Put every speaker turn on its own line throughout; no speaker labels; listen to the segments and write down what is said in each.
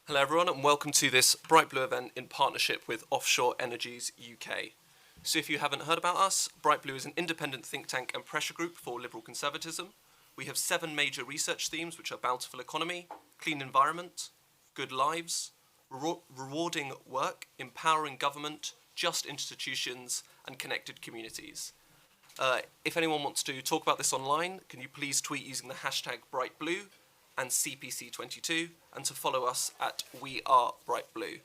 Hello everyone and welcome to this Bright Blue event in partnership with Offshore Energies UK. So if you haven't heard about us, Bright Blue is an independent think tank and pressure group for liberal conservatism. We have 7 major research themes which are bountiful economy, clean environment, good lives, rewarding work, empowering government, just institutions and connected communities. If anyone wants to talk about this online, can you please tweet using the hashtag BrightBlue and CPC22, and to follow us at We Are Bright Blue.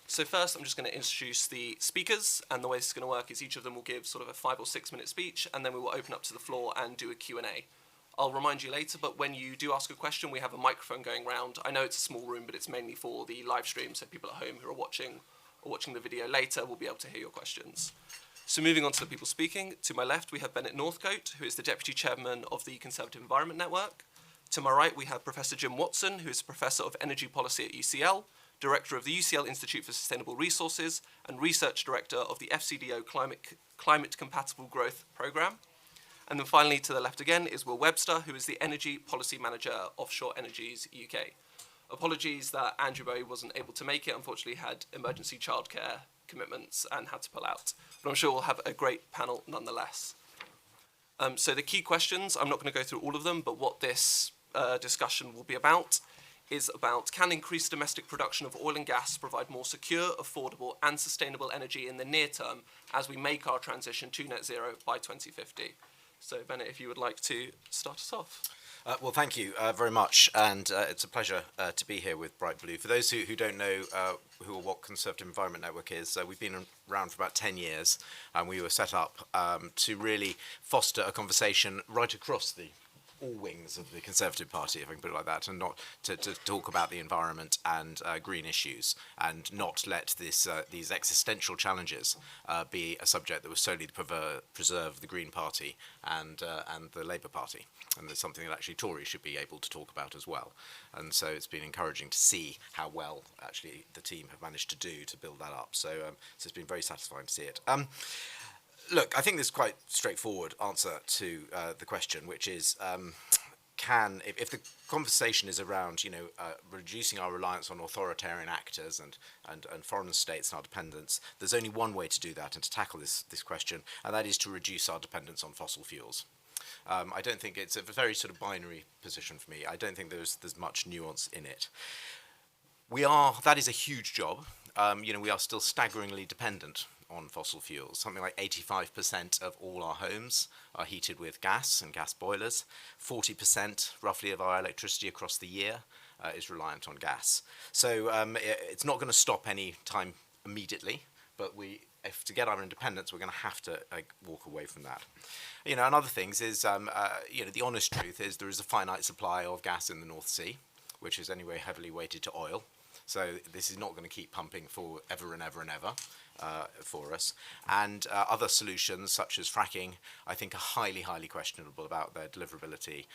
So first, I'm just going to introduce the speakers, and the way this is going to work is each of them will give sort of a 5 or 6 minute speech, and then we will open up to the floor and do a Q&A. I'll remind you later, but when you do ask a question, we have a microphone going round. I know it's a small room, but it's mainly for the live stream, so people at home who are watching the video later will be able to hear your questions. So moving on to the people speaking, to my left we have Benet Northcote, who is the Deputy Chairman of the Conservative Environment Network. To my right, we have Professor Jim Watson, who is Professor of Energy Policy at UCL, Director of the UCL Institute for Sustainable Resources, and Research Director of the FCDO Climate Compatible Growth Programme. And then finally, to the left again, is Will Webster, who is the Energy Policy Manager at Offshore Energies UK. Apologies that Andrew Bowie wasn't able to make it, unfortunately had emergency childcare commitments and had to pull out. But I'm sure we'll have a great panel nonetheless. So the key questions, I'm not going to go through all of them, but what this discussion will be about is about, can increased domestic production of oil and gas provide more secure, affordable and sustainable energy in the near term as we make our transition to net zero by 2050? So Benet, if you would like to start us off.
Well, thank you very much, and it's a pleasure to be here with Bright Blue. For those who don't know who or what Conservative Environment Network is, we've been around for about 10 years, and we were set up to really foster a conversation right across all wings of the Conservative Party, if I can put it like that, and not to talk about the environment and green issues, and not let these existential challenges be a subject that was solely to preserve the Green Party and the Labour Party. And there's something that actually Tories should be able to talk about as well. And so it's been encouraging to see how well actually the team have managed to do to build that up. So it's been very satisfying to see it. Look, I think there's quite straightforward answer to the question, which is, if the conversation is around, reducing our reliance on authoritarian actors and foreign states and our dependence, there's only one way to do that and to tackle this question, and that is to reduce our dependence on fossil fuels. I don't think it's a very sort of binary position for me. I don't think there's much nuance in it. That is a huge job. We are still staggeringly dependent on fossil fuels. Something like 85% of all our homes are heated with gas and gas boilers. 40% roughly of our electricity across the year is reliant on gas. So it's not going to stop any time immediately, but if to get our independence, we're going to have to walk away from that. And other things is, the honest truth is there is a finite supply of gas in the North Sea, which is anyway heavily weighted to oil. So this is not going to keep pumping for ever and ever and ever for us. And other solutions, such as fracking, I think are highly, highly questionable about their deliverability,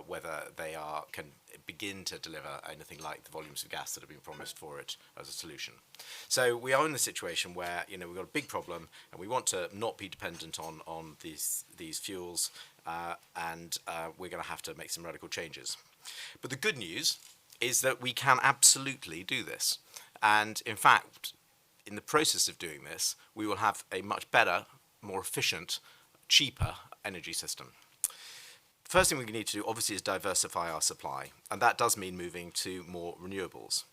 whether they can begin to deliver anything like the volumes of gas that have been promised for it as a solution. So we are in a situation where we've got a big problem, and we want to not be dependent on these fuels, and we're going to have to make some radical changes. But the good news is that we can absolutely do this. And in fact, in the process of doing this, we will have a much better, more efficient, cheaper energy system. First thing we need to do, obviously, is diversify our supply. And that does mean moving to more renewables.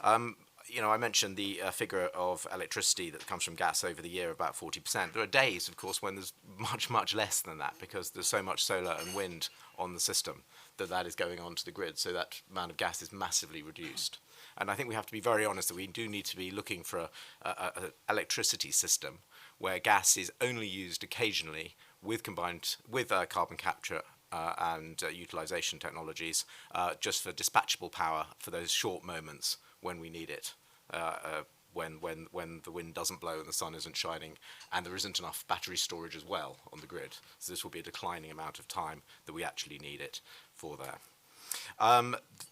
I mentioned the figure of electricity that comes from gas over the year, about 40%. There are days, of course, when there's much, much less than that, because there's so much solar and wind on the system that is going onto the grid, so that amount of gas is massively reduced. And I think we have to be very honest that we do need to be looking for an electricity system where gas is only used occasionally combined with carbon capture and utilisation technologies, just for dispatchable power for those short moments when we need it, when the wind doesn't blow and the sun isn't shining, and there isn't enough battery storage as well on the grid. So this will be a declining amount of time that we actually need it for there.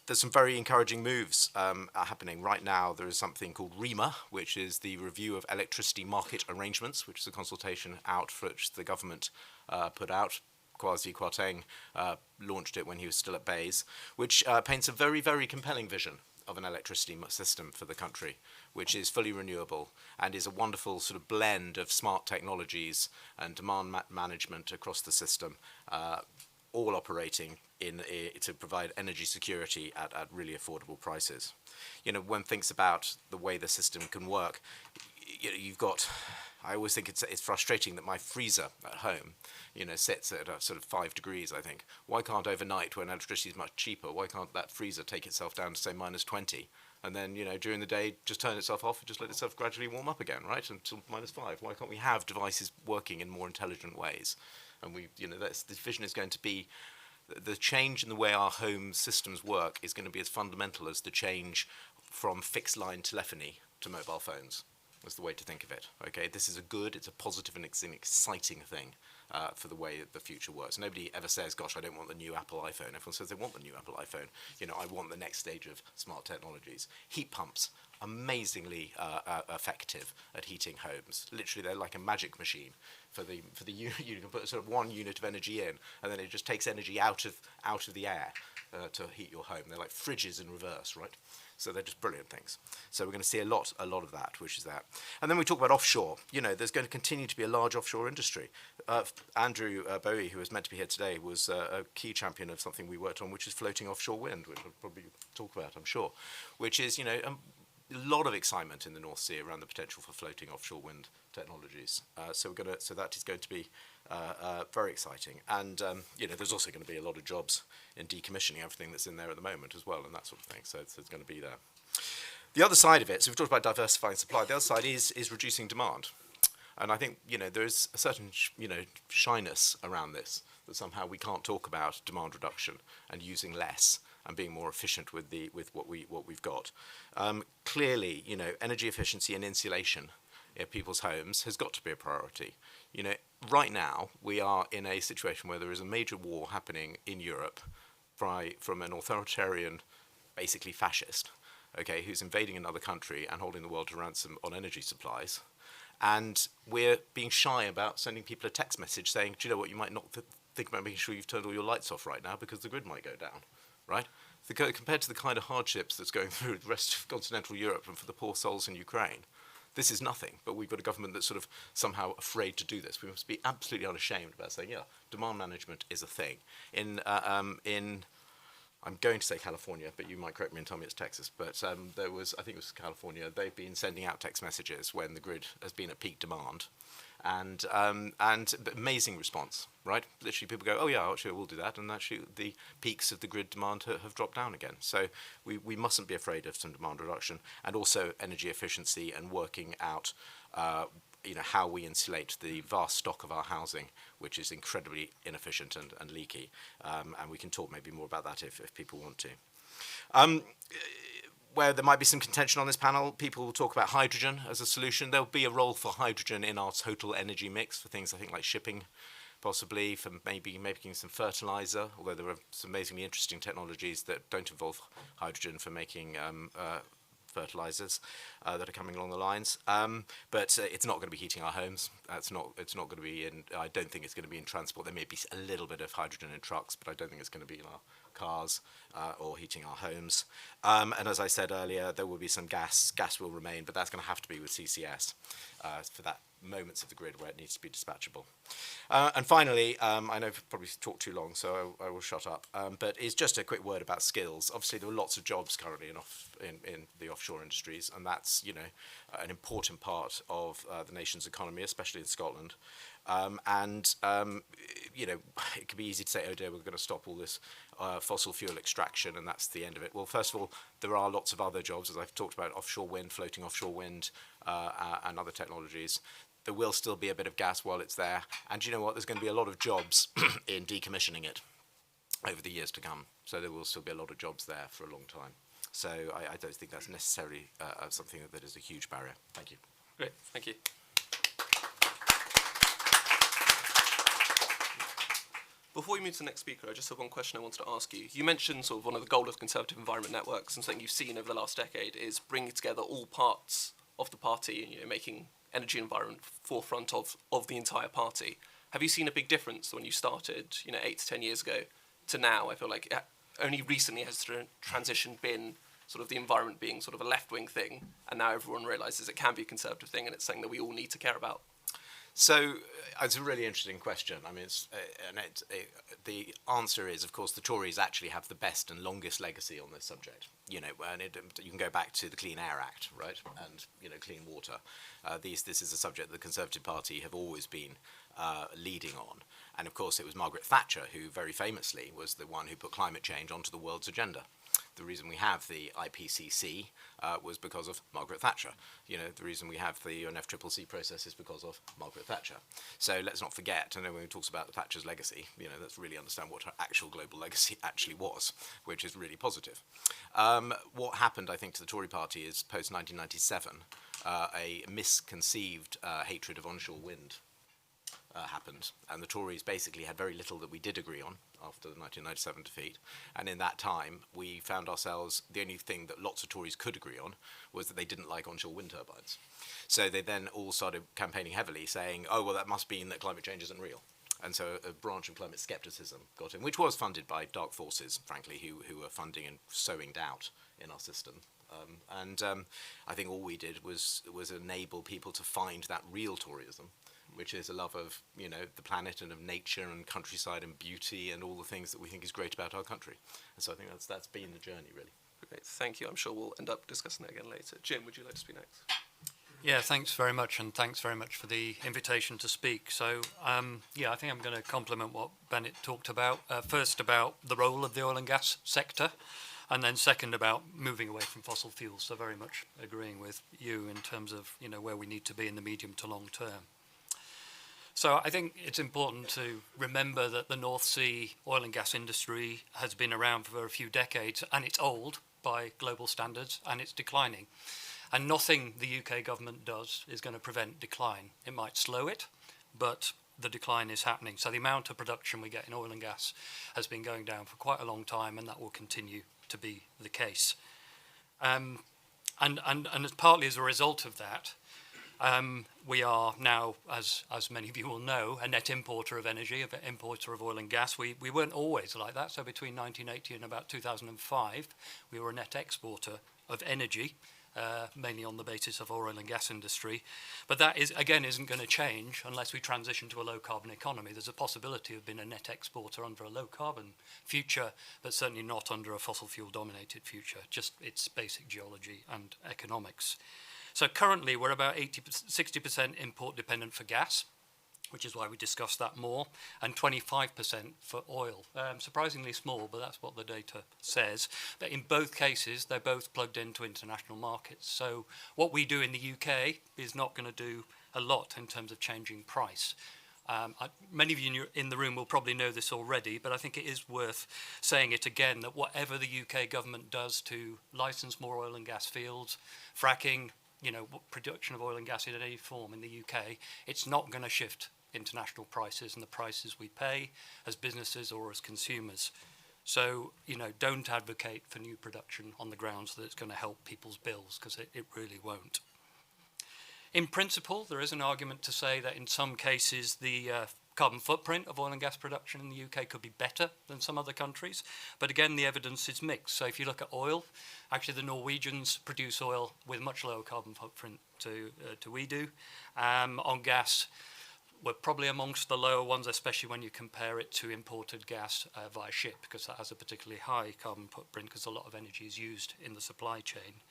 There's some very encouraging moves happening right now. There is something called REMA, which is the Review of Electricity Market Arrangements, which is a consultation which the government put out. Kwasi Kwarteng launched it when he was still at Bayes, which paints a very, very compelling vision of an electricity system for the country, which is fully renewable and is a wonderful sort of blend of smart technologies and demand management across the system, all operating to provide energy security at really affordable prices. You know, one thinks about the way the system can work. You've got, I always think it's frustrating that my freezer at home, you know, sits at a sort of 5 degrees, I think. Why can't overnight, when electricity is much cheaper, why can't that freezer take itself down to, say, -20? And then, you know, during the day, just turn itself off and just let itself gradually warm up again, right, until -5. Why can't we have devices working in more intelligent ways? And we, you know, the vision is going to be, the change in the way our home systems work is going to be as fundamental as the change from fixed line telephony to mobile phones. That's the way to think of it. Okay, this is it's a positive and it's an exciting thing for the way that the future works. Nobody ever says, gosh, I don't want the new Apple iPhone. Everyone says they want the new Apple iPhone. You know, I want the next stage of smart technologies. Heat pumps, amazingly effective at heating homes. Literally, they're like a magic machine for the unit. You can put sort of 1 unit of energy in, and then it just takes energy out of the air to heat your home. They're like fridges in reverse, right? So they're just brilliant things. So we're going to see a lot of that, which is that. And then we talk about offshore. You know, there's going to continue to be a large offshore industry. Andrew Bowie, who was meant to be here today, was a key champion of something we worked on, which is floating offshore wind, which we'll probably talk about, I'm sure, which is, you know, a lot of excitement in the North Sea around the potential for floating offshore wind technologies. So that is going to be very exciting. And you know, there's also going to be a lot of jobs in decommissioning everything that's in there at the moment as well, and that sort of thing. So it's going to be there. The other side of it, so we've talked about diversifying supply. The other side is reducing demand. And I think, you know, there is a certain shyness around this, that somehow we can't talk about demand reduction and using less and being more efficient with what we've got. Clearly, you know, energy efficiency and insulation in people's homes has got to be a priority. You know, right now we are in a situation where there is a major war happening in Europe from an authoritarian, basically fascist, okay, who's invading another country and holding the world to ransom on energy supplies. And we're being shy about sending people a text message saying, do you know what, you might not think about making sure you've turned all your lights off right now because the grid might go down, right? Compared to the kind of hardships that's going through the rest of continental Europe and for the poor souls in Ukraine, this is nothing. But we've got a government that's sort of somehow afraid to do this. We must be absolutely unashamed about saying, yeah, demand management is a thing. I'm going to say California, but you might correct me and tell me it's Texas. But I think it was California. They've been sending out text messages when the grid has been at peak demand, and amazing response, right? Literally, people go, "Oh yeah, actually, we'll do that," and actually, the peaks of the grid demand have dropped down again. So we mustn't be afraid of some demand reduction, and also energy efficiency and working out. You know, how we insulate the vast stock of our housing, which is incredibly inefficient and leaky. And we can talk maybe more about that if people want to. Where there might be some contention on this panel, people will talk about hydrogen as a solution. There'll be a role for hydrogen in our total energy mix for things, I think, like shipping, possibly, for maybe making some fertilizer, although there are some amazingly interesting technologies that don't involve hydrogen for making fertilizers that are coming along the lines, but it's not going to be heating our homes. It's not going to be in. I don't think it's going to be in transport. There may be a little bit of hydrogen in trucks, but I don't think it's going to be in our cars or heating our homes. And as I said earlier, there will be some gas. Gas will remain, but that's going to have to be with CCS for that moments of the grid where it needs to be dispatchable. And finally, I know I've probably talked too long, so I will shut up. But it's just a quick word about skills. Obviously, there are lots of jobs currently in the offshore industries, and that's, you know, an important part of the nation's economy, especially in Scotland. You know, it could be easy to say, oh dear, we're going to stop all this fossil fuel extraction, and that's the end of it. Well, first of all, there are lots of other jobs, as I've talked about, offshore wind, floating offshore wind, and other technologies. There will still be a bit of gas while it's there. And you know what? There's going to be a lot of jobs in decommissioning it over the years to come. So there will still be a lot of jobs there for a long time. So I don't think that's necessarily something that is a huge barrier. Thank you.
Great, thank you. Before we move to the next speaker, I just have one question I wanted to ask you. You mentioned sort of one of the goals of Conservative Environment Networks, and something you've seen over the last decade is bringing together all parts of the party and, you know, making energy and environment forefront of the entire party. Have you seen a big difference when you started, you know, 8 to 10 years ago to now? I feel like only recently has the transition been sort of the environment being sort of a left-wing thing, and now everyone realises it can be a conservative thing, and it's something that we all need to care about?
So it's a really interesting question. I mean, the answer is, of course, the Tories actually have the best and longest legacy on this subject. You know, and you can go back to the Clean Air Act, right, and clean water. This is a subject the Conservative Party have always been leading on. And of course, it was Margaret Thatcher who, very famously, was the one who put climate change onto the world's agenda. The reason we have the IPCC was because of Margaret Thatcher. You know, the reason we have the UNFCCC process is because of Margaret Thatcher. So let's not forget, and when we talk about Thatcher's legacy, let's really understand what her actual global legacy actually was, which is really positive. What happened, I think, to the Tory party is post-1997, a misconceived hatred of onshore wind happened, and the Tories basically had very little that we did agree on after the 1997 defeat, and in that time we found ourselves, the only thing that lots of Tories could agree on was that they didn't like onshore wind turbines. So they then all started campaigning heavily, saying, oh, well, that must mean that climate change isn't real. And so a branch of climate skepticism got in, which was funded by dark forces, frankly, who were funding and sowing doubt in our system. I think all we did was enable people to find that real Toryism, which is a love of the planet and of nature and countryside and beauty and all the things that we think is great about our country. And so I think that's been the journey, really.
Great, thank you. I'm sure we'll end up discussing that again later. Jim, would you like to speak next?
Yeah, thanks very much, and thanks very much for the invitation to speak. So, I think I'm going to complement what Benet talked about. First, about the role of the oil and gas sector, and then second, about moving away from fossil fuels. So very much agreeing with you in terms of where we need to be in the medium to long term. So I think it's important to remember that the North Sea oil and gas industry has been around for a few decades, and it's old by global standards, and it's declining. And nothing the UK government does is going to prevent decline. It might slow it, but the decline is happening. So the amount of production we get in oil and gas has been going down for quite a long time, and that will continue to be the case. And as partly as a result of that, we are now, as many of you will know, a net importer of energy, an importer of oil and gas. We weren't always like that. So between 1980 and about 2005, we were a net exporter of energy, mainly on the basis of our oil and gas industry. But that isn't going to change unless we transition to a low carbon economy. There's a possibility of being a net exporter under a low carbon future, but certainly not under a fossil fuel dominated future. Just its basic geology and economics. So currently we're about 60% import dependent for gas, which is why we discussed that more, and 25% for oil. Surprisingly small, but that's what the data says. But in both cases, they're both plugged into international markets. So what we do in the UK is not going to do a lot in terms of changing price. Many of you in the room will probably know this already, but I think it is worth saying it again, that whatever the UK government does to license more oil and gas fields, fracking, production of oil and gas in any form in the UK, it's not going to shift international prices and the prices we pay as businesses or as consumers. So, don't advocate for new production on the grounds that it's going to help people's bills, because it really won't. In principle, there is an argument to say that in some cases the carbon footprint of oil and gas production in the UK could be better than some other countries. But again, the evidence is mixed. So if you look at oil, actually the Norwegians produce oil with much lower carbon footprint to we do. On gas, we're probably amongst the lower ones, especially when you compare it to imported gas via ship, because that has a particularly high carbon footprint because a lot of energy is used in the supply chain.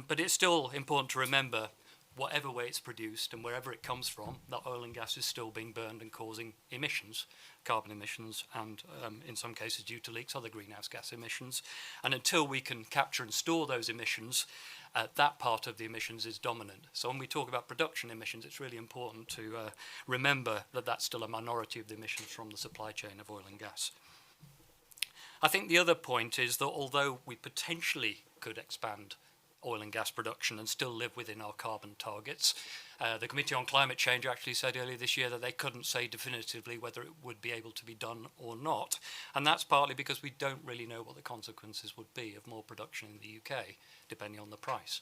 But it's still important to remember, whatever way it's produced and wherever it comes from, that oil and gas is still being burned and causing emissions, carbon emissions, and in some cases due to leaks, other greenhouse gas emissions. And until we can capture and store those emissions, that part of the emissions is dominant. So when we talk about production emissions, it's really important to remember that that's still a minority of the emissions from the supply chain of oil and gas. I think the other point is that although we potentially could expand oil and gas production and still live within our carbon targets. The Committee on Climate Change actually said earlier this year that they couldn't say definitively whether it would be able to be done or not. And that's partly because we don't really know what the consequences would be of more production in the UK, depending on the price.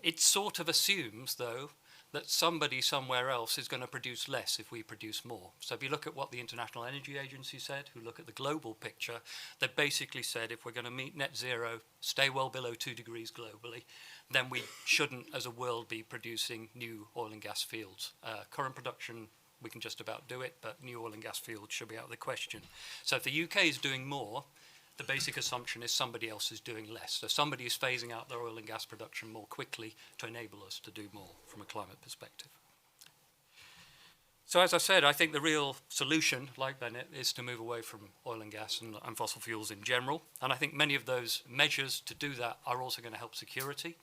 It sort of assumes, though, that somebody somewhere else is going to produce less if we produce more. So if you look at what the International Energy Agency said, who look at the global picture, they basically said if we're going to meet net zero, stay well below 2 degrees globally, then we shouldn't as a world be producing new oil and gas fields. Current production, we can just about do it, but new oil and gas fields should be out of the question. So if the UK is doing more, the basic assumption is somebody else is doing less. So somebody is phasing out their oil and gas production more quickly to enable us to do more from a climate perspective. So as I said, I think the real solution, like Benet, is to move away from oil and gas and fossil fuels in general. And I think many of those measures to do that are also going to help security.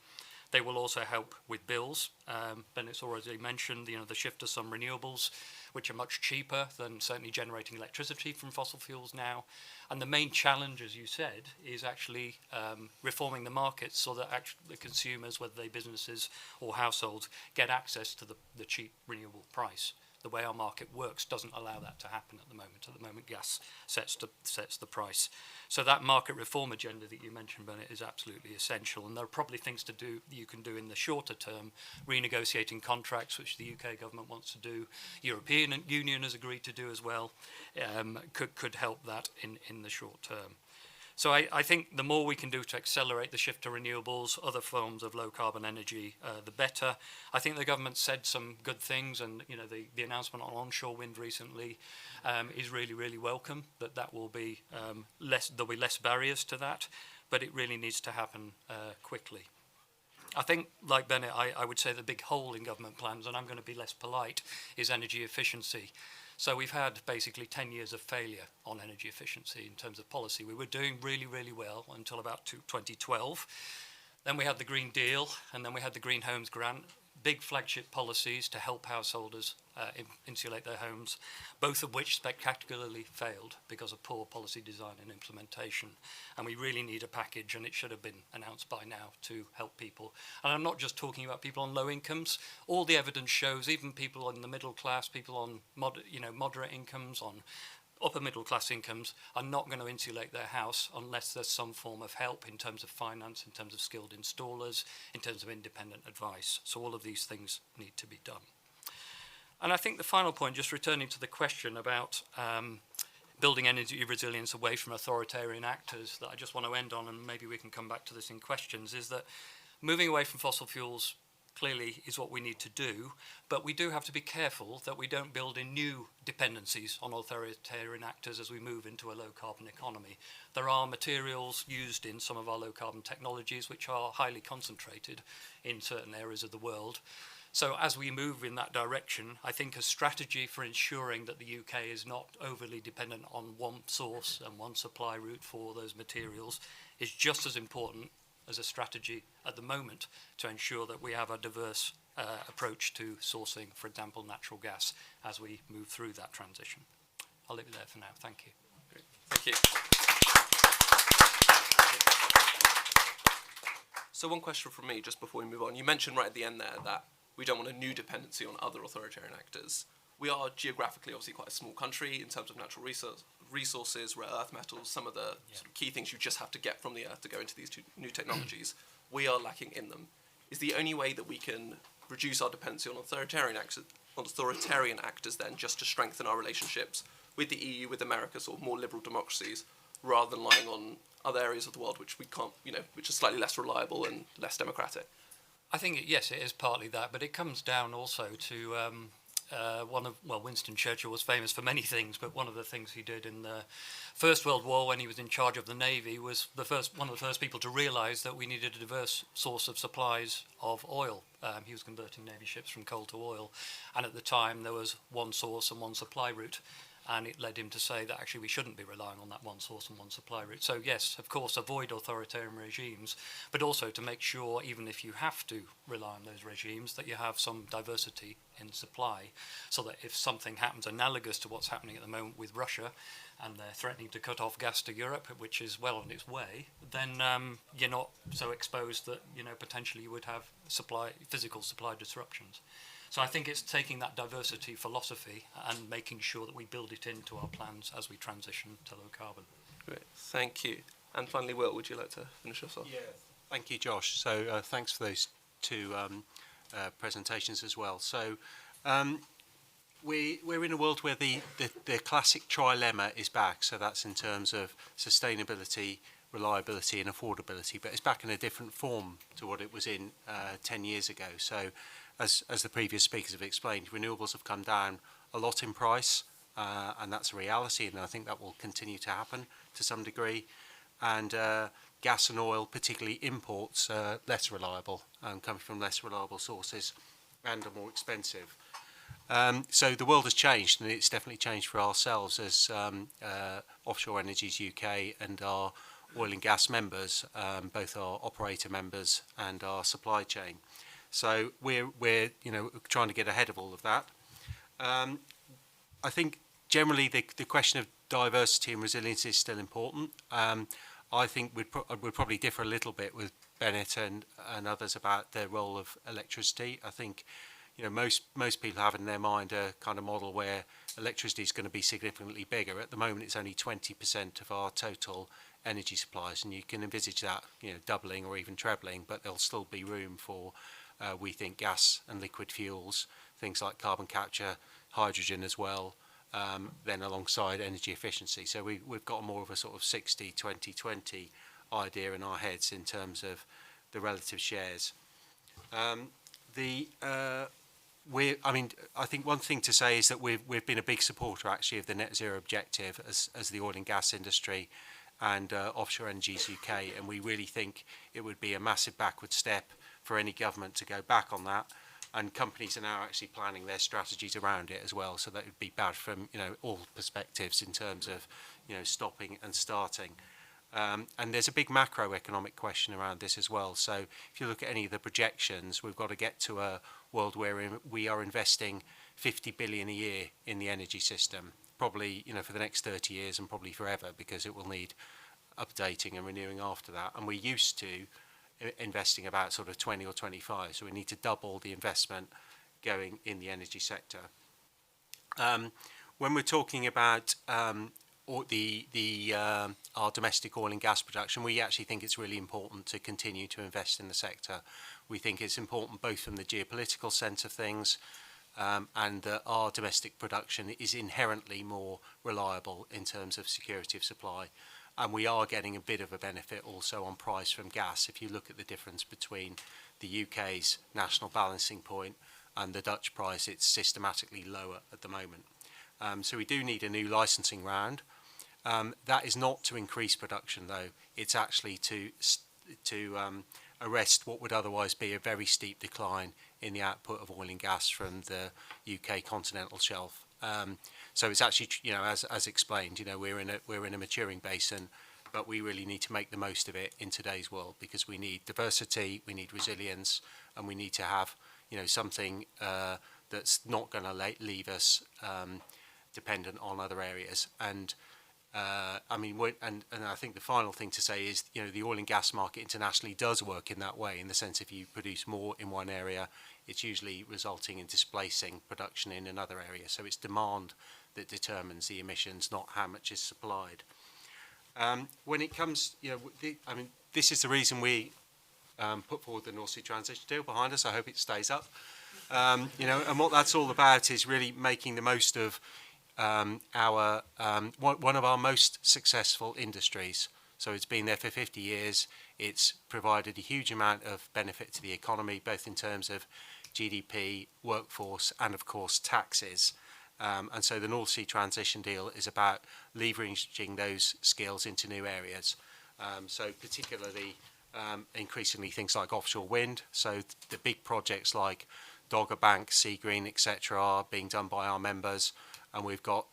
They will also help with bills. Benet's already mentioned, the shift to some renewables, which are much cheaper than certainly generating electricity from fossil fuels now. And the main challenge, as you said, is actually reforming the markets so that the consumers, whether they businesses or households, get access to the cheap renewable price. The way our market works doesn't allow that to happen at the moment. At the moment, gas sets the price. So that market reform agenda that you mentioned, Benet, is absolutely essential. And there are probably things to do you can do in the shorter term, renegotiating contracts, which the UK government wants to do, European Union has agreed to do as well, could help that in the short term. So I think the more we can do to accelerate the shift to renewables, other forms of low carbon energy, the better. I think the government said some good things, and the announcement on onshore wind recently is really, really welcome. That will be there'll be less barriers to that, but it really needs to happen quickly. I think, like Benet, I would say the big hole in government plans, and I'm going to be less polite, is energy efficiency. So we've had basically 10 years of failure on energy efficiency in terms of policy. We were doing really, really well until about 2012. Then we had the Green Deal, and then we had the Green Homes Grant, big flagship policies to help householders insulate their homes, both of which spectacularly failed because of poor policy design and implementation. And we really need a package, and it should have been announced by now to help people. And I'm not just talking about people on low incomes. All the evidence shows even people in the middle class, people on moderate incomes, on upper middle class incomes, are not going to insulate their house unless there's some form of help in terms of finance, in terms of skilled installers, in terms of independent advice. So all of these things need to be done. And I think the final point, just returning to the question about building energy resilience away from authoritarian actors, that I just want to end on, and maybe we can come back to this in questions, is that moving away from fossil fuels clearly is what we need to do, but we do have to be careful that we don't build in new dependencies on authoritarian actors as we move into a low-carbon economy. There are materials used in some of our low-carbon technologies which are highly concentrated in certain areas of the world. So as we move in that direction, I think a strategy for ensuring that the UK is not overly dependent on one source and one supply route for those materials is just as important as a strategy at the moment to ensure that we have a diverse approach to sourcing, for example, natural gas as we move through that transition. I'll leave it there for now. Thank you.
Great. Thank you. So one question from me just before we move on. You mentioned right at the end there that we don't want a new dependency on other authoritarian actors. We are geographically obviously quite a small country in terms of natural resources, rare earth metals, some of the sort of key things you just have to get from the earth to go into these two new technologies. We are lacking in them. Is the only way that we can reduce our dependency on authoritarian actors then just to strengthen our relationships with the EU, with America, sort of more liberal democracies, rather than relying on other areas of the world which we can't, which are slightly less reliable and less democratic?
I think, yes, it is partly that, but it comes down also to Winston Churchill was famous for many things, but one of the things he did in the First World War when he was in charge of the Navy was one of the first people to realise that we needed a diverse source of supplies of oil. He was converting Navy ships from coal to oil, and at the time there was one source and one supply route. And it led him to say that actually we shouldn't be relying on that one source and one supply route. So yes, of course, avoid authoritarian regimes, but also to make sure, even if you have to rely on those regimes, that you have some diversity in supply, so that if something happens analogous to what's happening at the moment with Russia, and they're threatening to cut off gas to Europe, which is well on its way, then you're not so exposed that potentially you would have physical supply disruptions. So I think it's taking that diversity philosophy and making sure that we build it into our plans as we transition to low carbon.
Great, thank you. And finally, Will, would you like to finish us off?
Yeah, thank you, Josh. So thanks for those two presentations as well. So we're in a world where the classic trilemma is back. So that's in terms of sustainability, reliability and affordability, but it's back in a different form to what it was in 10 years ago. So as the previous speakers have explained, renewables have come down a lot in price, and that's a reality, and I think that will continue to happen to some degree. And gas and oil, particularly imports, less reliable, coming from less reliable sources and are more expensive. So the world has changed, and it's definitely changed for ourselves as Offshore Energies UK and our oil and gas members, both our operator members and our supply chain. So we're trying to get ahead of all of that. I think generally the question of diversity and resilience is still important. I think we'd probably differ a little bit with Benet and others about their role of electricity. I think most people have in their mind a kind of model where electricity is going to be significantly bigger. At the moment, it's only 20% of our total energy supplies, and you can envisage that doubling or even trebling, but there'll still be room for, we think, gas and liquid fuels, things like carbon capture, hydrogen as well, then alongside energy efficiency. So we've got more of a sort of 60-20-20 idea in our heads in terms of the relative shares. I think one thing to say is that we've been a big supporter actually of the net zero objective as the oil and gas industry and Offshore Energies UK, and we really think it would be a massive backward step for any government to go back on that, and companies are now actually planning their strategies around it as well, so that would be bad from all perspectives in terms of stopping and starting. And there's a big macroeconomic question around this as well. So if you look at any of the projections, we've got to get to a world where we are investing 50 billion a year in the energy system, probably for the next 30 years and probably forever, because it will need updating and renewing after that. And we're used to investing about sort of 20 or 25, so we need to double the investment going in the energy sector. When we're talking about our domestic oil and gas production, we actually think it's really important to continue to invest in the sector. We think it's important both from the geopolitical sense of things and that our domestic production is inherently more reliable in terms of security of supply. And we are getting a bit of a benefit also on price from gas. If you look at the difference between the UK's national balancing point and the Dutch price, it's systematically lower at the moment. So we do need a new licensing round. That is not to increase production, though. It's actually to arrest what would otherwise be a very steep decline in the output of oil and gas from the UK continental shelf. So it's actually, as explained, we're in a maturing basin, but we really need to make the most of it in today's world, because we need diversity, we need resilience, and we need to have, something that's not going to leave us dependent on other areas. And I think the final thing to say is, the oil and gas market internationally does work in that way, in the sense if you produce more in one area, it's usually resulting in displacing production in another area. So it's demand that determines the emissions, not how much is supplied. When it comes, this is the reason we put forward the North Sea Transition Deal behind us. I hope it stays up. And what that's all about is really making the most of one of our most successful industries. So it's been there for 50 years. It's provided a huge amount of benefit to the economy, both in terms of GDP, workforce, and of course taxes. And so the North Sea Transition Deal is about leveraging those skills into new areas. So particularly increasingly things like offshore wind. So the big projects like Dogger Bank, Seagreen, etc. are being done by our members. And we've got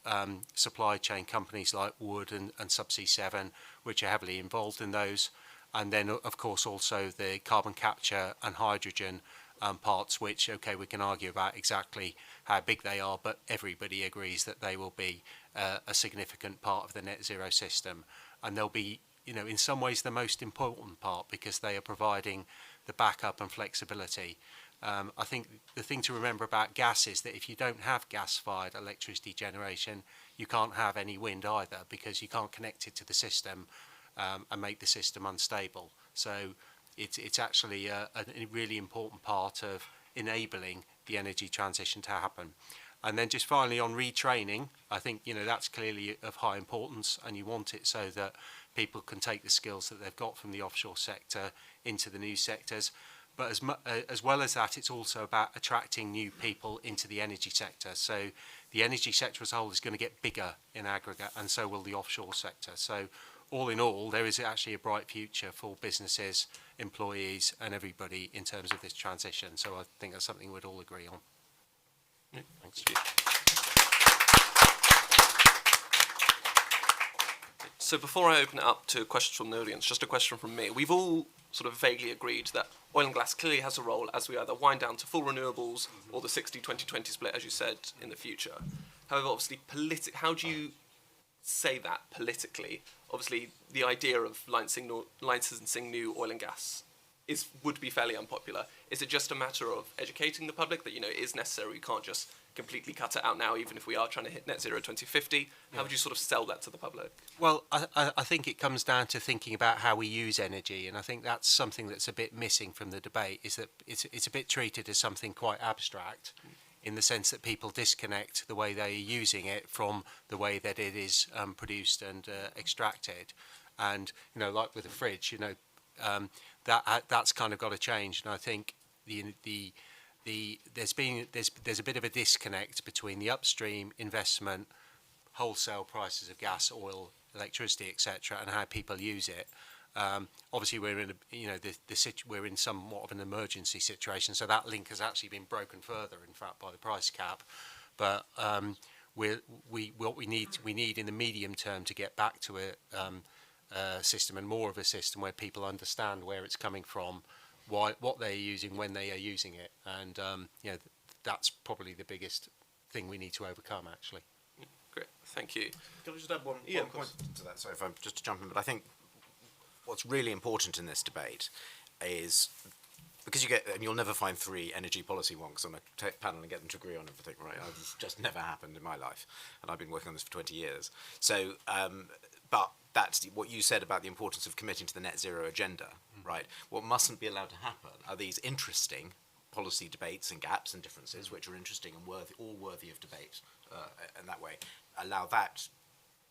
supply chain companies like Wood and Subsea 7, which are heavily involved in those. And then, of course, also the carbon capture and hydrogen parts, which, okay, we can argue about exactly how big they are, but everybody agrees that they will be a significant part of the net zero system. And they'll be, in some ways the most important part, because they are providing the backup and flexibility. I think the thing to remember about gas is that if you don't have gas-fired electricity generation, you can't have any wind either, because you can't connect it to the system and make the system unstable. So it's actually a really important part of enabling the energy transition to happen. And then just finally on retraining, I think, that's clearly of high importance, and you want it so that people can take the skills that they've got from the offshore sector into the new sectors. But as well as that, it's also about attracting new people into the energy sector. So the energy sector as a whole is going to get bigger in aggregate, and so will the offshore sector. So all in all, there is actually a bright future for businesses, employees, and everybody in terms of this transition. So I think that's something we'd all agree on. Thanks.
So before I open it up to questions from the audience, just a question from me. We've all sort of vaguely agreed that oil and gas clearly has a role as we either wind down to full renewables or the 60-20-20 split, as you said, in the future. However, obviously, how do you say that politically? Obviously, the idea of licensing new oil and gas would be fairly unpopular. Is it just a matter of educating the public that, it is necessary, we can't just completely cut it out now, even if we are trying to hit net zero 2050? How would you sort of sell that to the public?
Well, I think it comes down to thinking about how we use energy, and I think that's something that's a bit missing from the debate, is that it's a bit treated as something quite abstract, in the sense that people disconnect the way they're using it from the way that it is produced and extracted. And, like with the fridge, that's kind of got to change. And I think there's a bit of a disconnect between the upstream investment, wholesale prices of gas, oil, electricity, etc., and how people use it. Obviously, we're in we're in somewhat of an emergency situation, so that link has actually been broken further, in fact, by the price cap. But what we need in the medium term to get back to a system, and more of a system where people understand where it's coming from, what they're using, when they are using it, and that's probably the biggest thing we need to overcome, actually.
Great, thank you.
Can I just add one point to that? Sorry if I'm just jumping, but I think what's really important in this debate is, because and you'll never find three energy policy wonks on a panel and get them to agree on everything, right? It's just never happened in my life, and I've been working on this for 20 years. So, but that's what you said about the importance of committing to the net zero agenda, right? What mustn't be allowed to happen are these interesting policy debates and gaps and differences, which are interesting and all worthy of debate, and that way allow that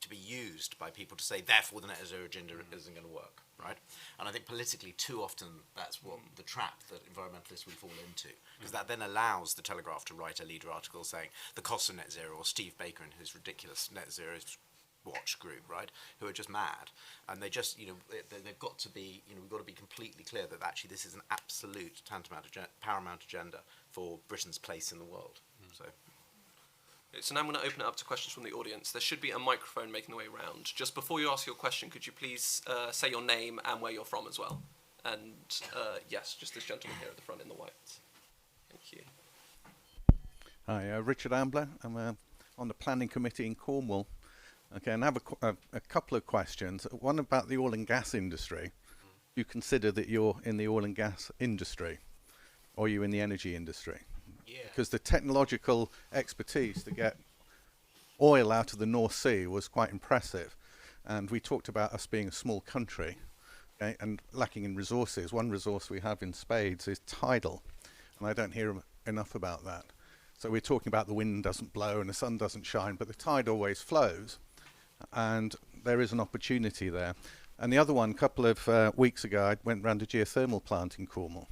to be used by people to say, therefore the net zero agenda isn't going to work, right? And I think politically, too often, that's what the trap that environmentalists will fall into, because that then allows the Telegraph to write a leader article saying the cost of net zero, or Steve Baker and his ridiculous net zero watch group, right, who are just mad, and they just, they've got to be, we've got to be completely clear that actually this is an absolute paramount agenda for Britain's place in the world. So
now I'm going to open it up to questions from the audience. There should be a microphone making the way round. Just before you ask your question, could you please say your name and where you're from as well? And yes, just this gentleman here at the front in the white. Thank you.
Hi, Richard Ambler. I'm on the planning committee in Cornwall. Okay, and I have a couple of questions. One about the oil and gas industry. You consider that you're in the oil and gas industry, or are you in the energy industry? Yeah. Because the technological expertise to get oil out of the North Sea was quite impressive. And we talked about us being a small country, okay, and lacking in resources. One resource we have in spades is tidal, and I don't hear enough about that. So we're talking about the wind doesn't blow and the sun doesn't shine, but the tide always flows. And there is an opportunity there. And the other one, a couple of weeks ago, I went round a geothermal plant in Cornwall.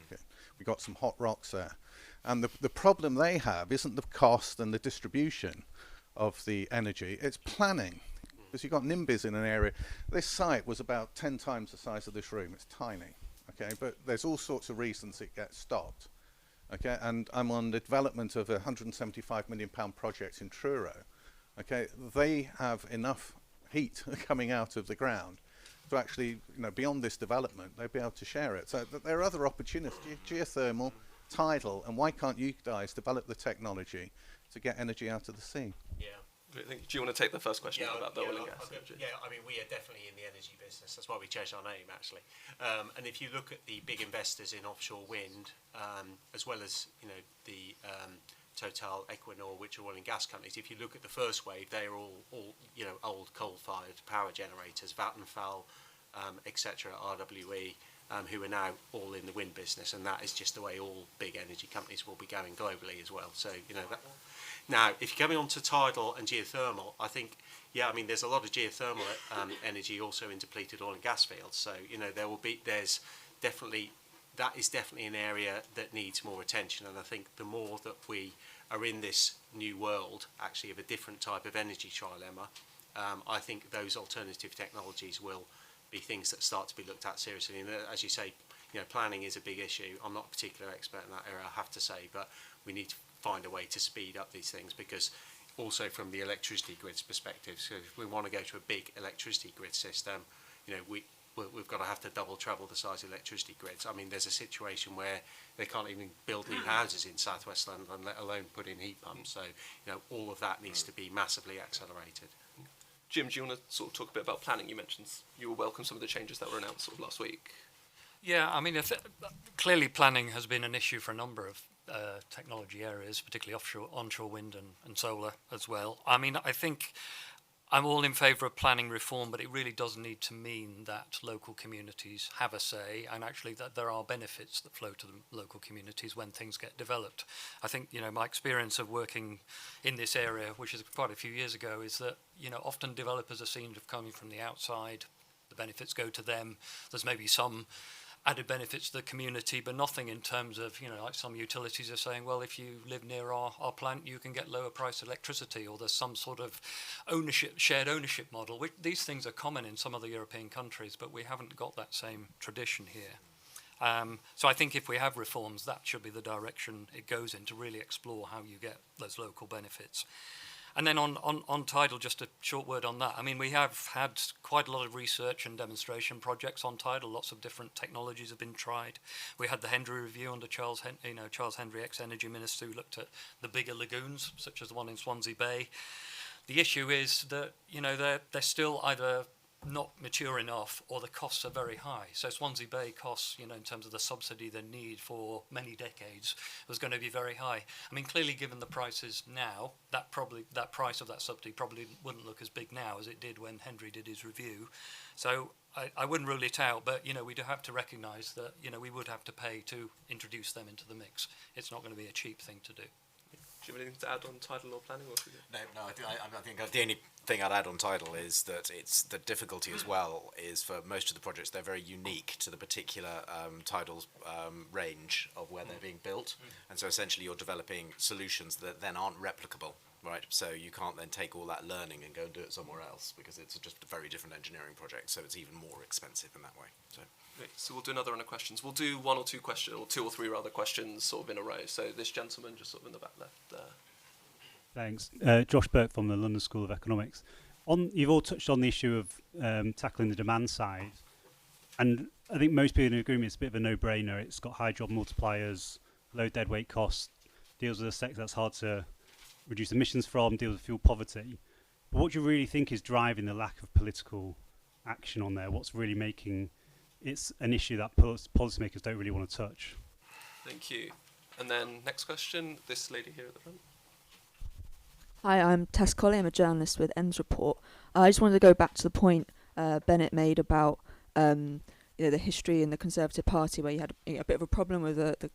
Okay. We got some hot rocks there. And the problem they have isn't the cost and the distribution of the energy, it's planning. Because you've got NIMBYs in an area. This site was about 10 times the size of this room. It's tiny, okay? But there's all sorts of reasons it gets stopped, okay? And I'm on the development of a £175 million project in Truro. Okay, they have enough heat coming out of the ground to actually, beyond this development, they'll be able to share it. So there are other opportunities, geothermal, tidal, and why can't you guys develop the technology to get energy out of the sea?
Yeah.
Do you want to take the first question about the oil and gas?
Yeah, I mean, we are definitely in the energy business. That's why we changed our name, actually. And if you look at the big investors in offshore wind, as well as, the Total, Equinor, which are oil and gas companies, if you look at the first wave, they are all old coal-fired power generators, Vattenfall, etc., RWE, who are now all in the wind business, and that is just the way all big energy companies will be going globally as well. So, you know, that. Now, if you're coming on to tidal and geothermal, I think, yeah, I mean, there's a lot of geothermal energy also in depleted oil and gas fields. So, you know, that is definitely an area that needs more attention. And I think the more that we are in this new world, actually, of a different type of energy trilemma, I think those alternative technologies will be things that start to be looked at seriously. And as you say, you know, planning is a big issue. I'm not a particular expert in that area, I have to say, but we need to find a way to speed up these things, because also from the electricity grid's perspective, so if we want to go to a big electricity grid system, you know, we've got to have to double, treble the size of electricity grids. I mean, there's a situation where they can't even build new houses in southwest London, let alone put in heat pumps. So, you know, all of that needs to be massively accelerated.
Jim, do you want to sort of talk a bit about planning? You mentioned you will welcome some of the changes that were announced sort of last week.
Yeah, I mean, clearly planning has been an issue for a number of technology areas, particularly offshore, onshore wind and solar as well. I mean, I think I'm all in favour of planning reform, but it really does need to mean that local communities have a say, and actually that there are benefits that flow to the local communities when things get developed. I think, you know, my experience of working in this area, which is quite a few years ago, is that, you know, often developers are seen of coming from the outside. The benefits go to them. There's maybe some added benefits to the community, but nothing in terms of, you know, like some utilities are saying, well, if you live near our plant, you can get lower price electricity, or there's some sort of shared ownership model. These things are common in some other European countries, but we haven't got that same tradition here. So I think if we have reforms, that should be the direction it goes in, to really explore how you get those local benefits. And then on tidal, just a short word on that. I mean, we have had quite a lot of research and demonstration projects on tidal. Lots of different technologies have been tried. We had the Hendry Review under Charles Hendry, ex-energy minister, who looked at the bigger lagoons, such as the one in Swansea Bay. The issue is that, you know, they're still either not mature enough, or the costs are very high. So Swansea Bay costs, you know, in terms of the subsidy they need for many decades, was going to be very high. I mean, clearly, given the prices now, that price of that subsidy probably wouldn't look as big now as it did when Hendry did his review. So I wouldn't rule it out, but, you know, we do have to recognise that, you know, we would have to pay to introduce them into the mix. It's not going to be a cheap thing to do.
Do you have anything to add on tidal or planning? Or
No, I think the only thing I'd add on tidal is that it's the difficulty as well is for most of the projects, they're very unique to the particular tidal range of where they're being built. And so essentially you're developing solutions that then aren't replicable, right? So you can't then take all that learning and go and do it somewhere else, because it's just a very different engineering project. So it's even more expensive in that way.
So we'll do another round of questions. We'll do one or two questions, or two or three rather questions, sort of in a row. So this gentleman, just sort of in the back left there.
Thanks. Josh Burke from the London School of Economics. You've all touched on the issue of tackling the demand side, and I think most people in agreement it's a bit of a no-brainer. It's got high job multipliers, low deadweight costs, deals with a sector that's hard to reduce emissions from, deals with fuel poverty. But what do you really think is driving the lack of political action on there? What's really making it's an issue that policymakers don't really want to touch?
Thank you. And then next question, this lady here at the front.
Hi, I'm Tess Colley. I'm a journalist with Ends Report. I just wanted to go back to the point Benet made about the history in the Conservative Party, where you had a bit of a problem with the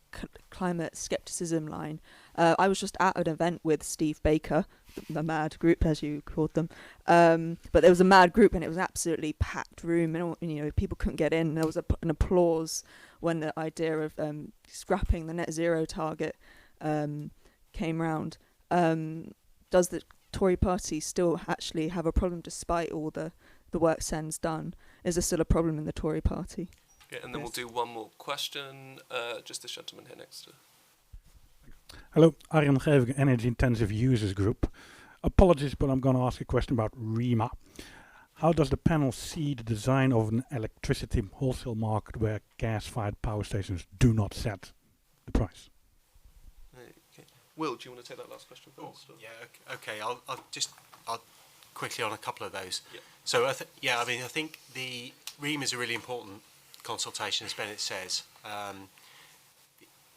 climate scepticism line. I was just at an event with Steve Baker, the mad group, as you called them. But there was a mad group, and it was an absolutely packed room, and people couldn't get in. There was an applause when the idea of scrapping the net zero target came round. Does the Tory party still actually have a problem despite all the work Sen's done? Is there still a problem in the Tory party?
Okay, and then we'll do one more question. Just this gentleman here next to.
Hello, Arjen Geving, Energy Intensive Users Group. Apologies, but I'm going to ask a question about REMA. How does the panel see the design of an electricity wholesale market where gas-fired power stations do not set the price?
Okay. Will, do you want to take that last question first?
Yeah, okay. I'll quickly on a couple of those.
Yeah.
So I think the REMA is a really important consultation, as Benet says.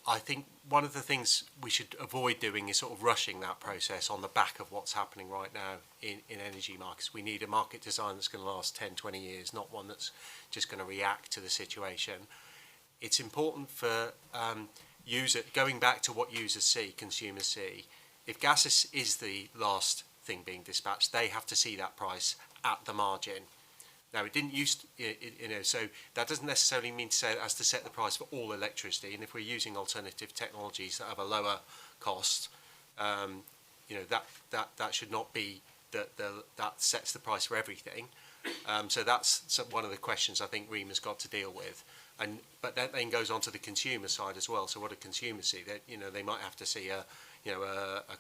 I think one of the things we should avoid doing is sort of rushing that process on the back of what's happening right now in energy markets. We need a market design that's going to last 10, 20 years, not one that's just going to react to the situation. it's important for going back to what users see, consumers see. If gas is the last thing being dispatched, they have to see that price at the margin. Now, it didn't used, so that doesn't necessarily mean to say it has to set the price for all electricity. And if we're using alternative technologies that have a lower cost, that should not be that sets the price for everything. So that's one of the questions I think REMA's got to deal with. But that then goes on to the consumer side as well. So what do consumers see? They might have to see a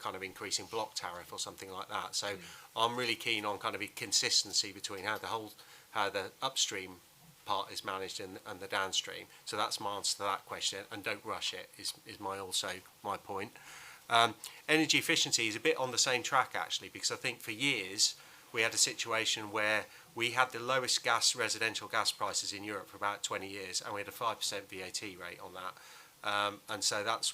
kind of increasing block tariff or something like that. So I'm really keen on kind of a consistency between how the upstream part is managed and the downstream. So that's my answer to that question. And don't rush it is my point. Energy efficiency is a bit on the same track actually, because I think for years we had a situation where we had the lowest residential gas prices in Europe for about 20 years, and we had a 5% VAT rate on that. And so that's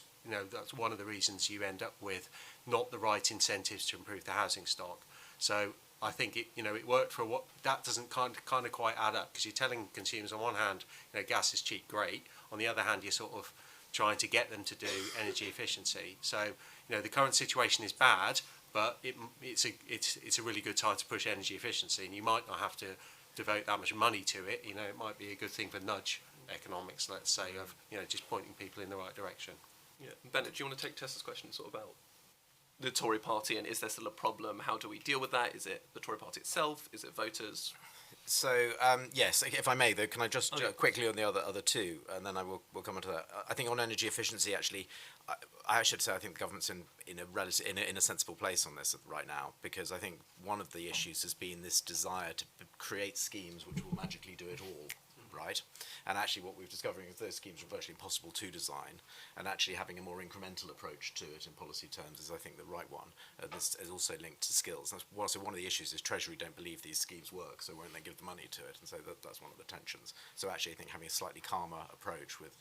one of the reasons you end up with not the right incentives to improve the housing stock. So I think it worked for what that doesn't kind of quite add up, because you're telling consumers on one hand, gas is cheap, great. On the other hand, you're sort of trying to get them to do energy efficiency. So the current situation is bad, but it's a really good time to push energy efficiency, and you might not have to devote that much money to it. It might be a good thing for nudge economics, let's say, of just pointing people in the right direction.
Yeah, Benet, do you want to take Tessa's question sort of about the Tory party, and is there still a problem? How do we deal with that? Is it the Tory party itself? Is it voters?
So yes, if I may, though, can I just quickly on the other two, and then we'll come on to that. I think on energy efficiency, actually, I should say I think the government's in a sensible place on this right now, because I think one of the issues has been this desire to create schemes which will magically do it all. Right, and actually what we're discovering is those schemes are virtually impossible to design, and actually having a more incremental approach to it in policy terms is, I think, the right one. This is also linked to skills. So one of the issues is Treasury don't believe these schemes work, so won't they give the money to it, and so that's one of the tensions. So actually I think having a slightly calmer approach with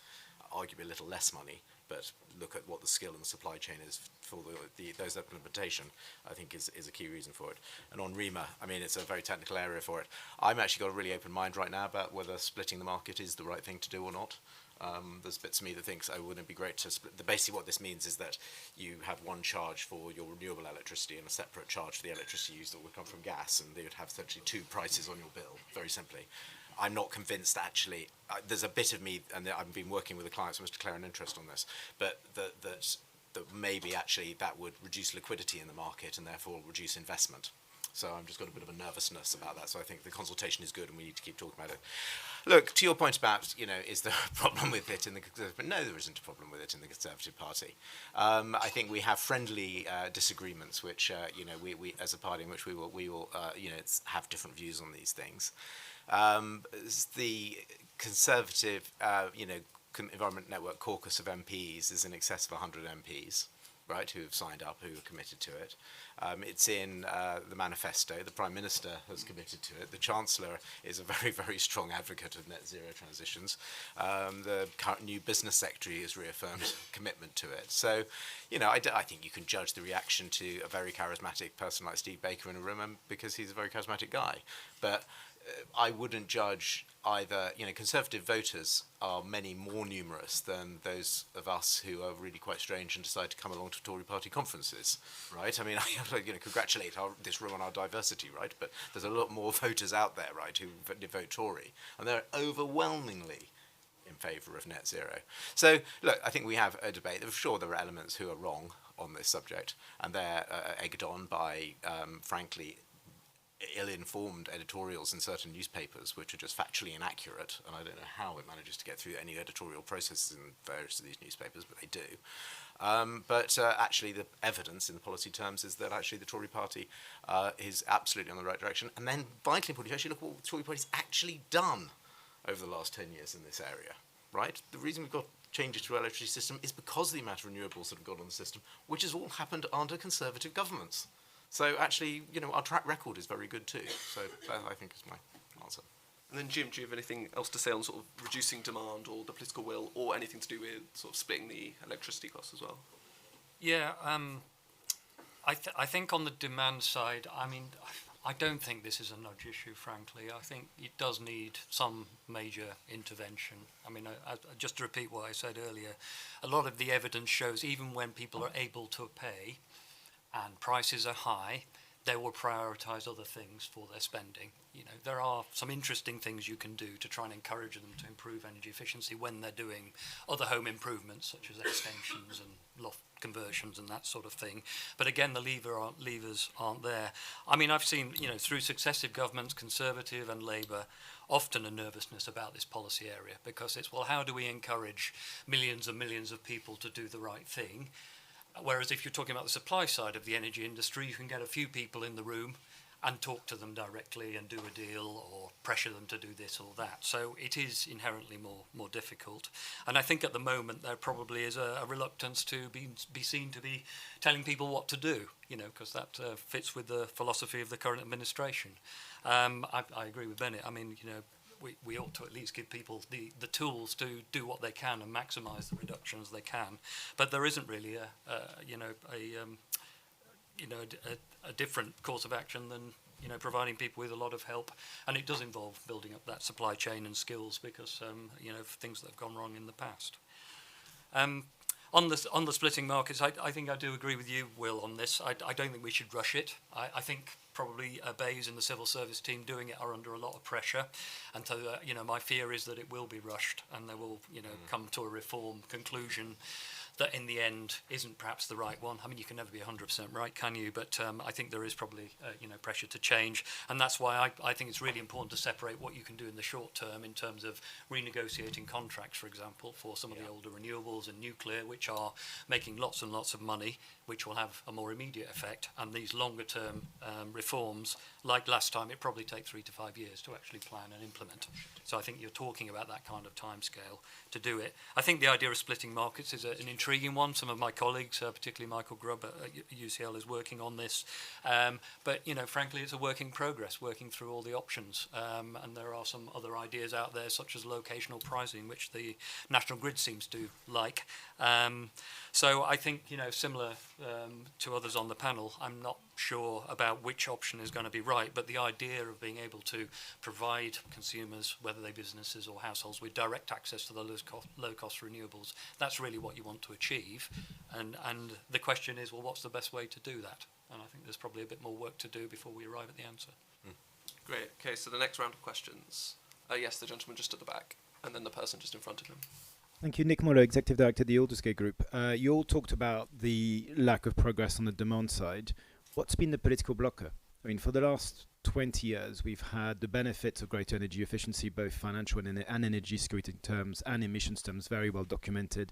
arguably a little less money, but look at what the skill and the supply chain is for those implementation, I think is a key reason for it. And on REMA, I mean, it's a very technical area for it. I'm actually got a really open mind right now about whether splitting the market is the right thing to do or not. There's bits of me that thinks, wouldn't it be great to split? Basically what this means is that you have one charge for your renewable electricity and a separate charge for the electricity used that would come from gas, and they would have essentially two prices on your bill, very simply. I'm not convinced, actually. There's a bit of me, and I've been working with the clients, so I must declare an interest on this, but that maybe actually that would reduce liquidity in the market and therefore reduce investment. So I've just got a bit of a nervousness about that. So I think the consultation is good, and we need to keep talking about it. Look, to your point about, is there a problem with it in the Conservative? But no, there isn't a problem with it in the Conservative Party. I think we have friendly disagreements, which we as a party in which we will have different views on these things. The Conservative, Environment Network caucus of MPs is in excess of 100 MPs, right, who have signed up, who are committed to it. It's in the manifesto. The Prime Minister has committed to it. The Chancellor is a very, very strong advocate of net zero transitions. The current new Business Secretary has reaffirmed commitment to it. So, I think you can judge the reaction to a very charismatic person like Steve Baker in a room because he's a very charismatic guy. But I wouldn't judge either. Conservative voters are many more numerous than those of us who are really quite strange and decide to come along to Tory party conferences, right? I mean, I congratulate this room on our diversity, right? But there's a lot more voters out there, right, who vote Tory, and they're overwhelmingly in favour of net zero. So, look, I think we have a debate. I'm sure there are elements who are wrong on this subject, and they're egged on by, frankly, ill-informed editorials in certain newspapers which are just factually inaccurate, and I don't know how it manages to get through any editorial processes in various of these newspapers, but they do. But actually the evidence in the policy terms is that actually the Tory party is absolutely on the right direction. And then vitally important, you actually look at what the Tory party's actually done over the last 10 years in this area, right? The reason we've got changes to our electricity system is because of the amount of renewables that have got on the system, which has all happened under Conservative governments. So actually, our track record is very good too. So that, I think, is my answer.
And then, Jim, do you have anything else to say on sort of reducing demand or the political will, or anything to do with sort of splitting the electricity costs as well?
Yeah, I think on the demand side, I mean, I don't think this is a nudge issue, frankly. I think it does need some major intervention. I mean, just to repeat what I said earlier, a lot of the evidence shows even when people are able to pay and prices are high, they will prioritise other things for their spending. You know, there are some interesting things you can do to try and encourage them to improve energy efficiency when they're doing other home improvements, such as extensions and loft conversions and that sort of thing. But again, the levers aren't there. I mean, I've seen, you know, through successive governments, Conservative and Labour, often a nervousness about this policy area, because it's, well, how do we encourage millions and millions of people to do the right thing? Whereas if you're talking about the supply side of the energy industry, you can get a few people in the room and talk to them directly and do a deal or pressure them to do this or that. So it is inherently more difficult. And I think at the moment there probably is a reluctance to be seen to be telling people what to do, you know, because that fits with the philosophy of the current administration. I agree with Benet. I mean, you know, we ought to at least give people the tools to do what they can and maximise the reductions they can. But there isn't really a different course of action than, you know, providing people with a lot of help, and it does involve building up that supply chain and skills because you know, things that have gone wrong in the past. On the splitting markets, I think I do agree with you, Will, on this. I don't think we should rush it. I think probably Bayes and the civil service team doing it are under a lot of pressure, and so you know, my fear is that it will be rushed and they will, you know, come to a reform conclusion that in the end isn't perhaps the right one. I mean, you can never be 100% right, can you? But I think there is probably you know, pressure to change, and that's why I think it's really important to separate what you can do in the short term in terms of renegotiating contracts, for example, for some of the older renewables and nuclear, which are making lots and lots of money, which will have a more immediate effect, and these longer term reforms, like last time, it probably take 3 to 5 years to actually plan and implement. So I think you're talking about that kind of timescale to do it. I think the idea of splitting markets is an intriguing one. Some of my colleagues, particularly Michael Grubb at UCL, is working on this. But, you know, frankly, it's a work in progress, working through all the options. And there are some other ideas out there, such as locational pricing, which the National Grid seems to like. So I think, you know, similar to others on the panel, I'm not sure about which option is going to be right, but the idea of being able to provide consumers, whether they businesses or households, with direct access to the low-cost renewables, that's really what you want to achieve. And the question is, well, what's the best way to do that? And I think there's probably a bit more work to do before we arrive at the answer.
Great. Okay, so the next round of questions. Yes, the gentleman just at the back, and then the person just in front of him.
Thank you. Nick Muller, Executive Director of the Aldersgate Group. You all talked about the lack of progress on the demand side. What's been the political blocker? I mean, for the last 20 years, we've had the benefits of greater energy efficiency, both financial and energy security terms and emissions terms, very well documented.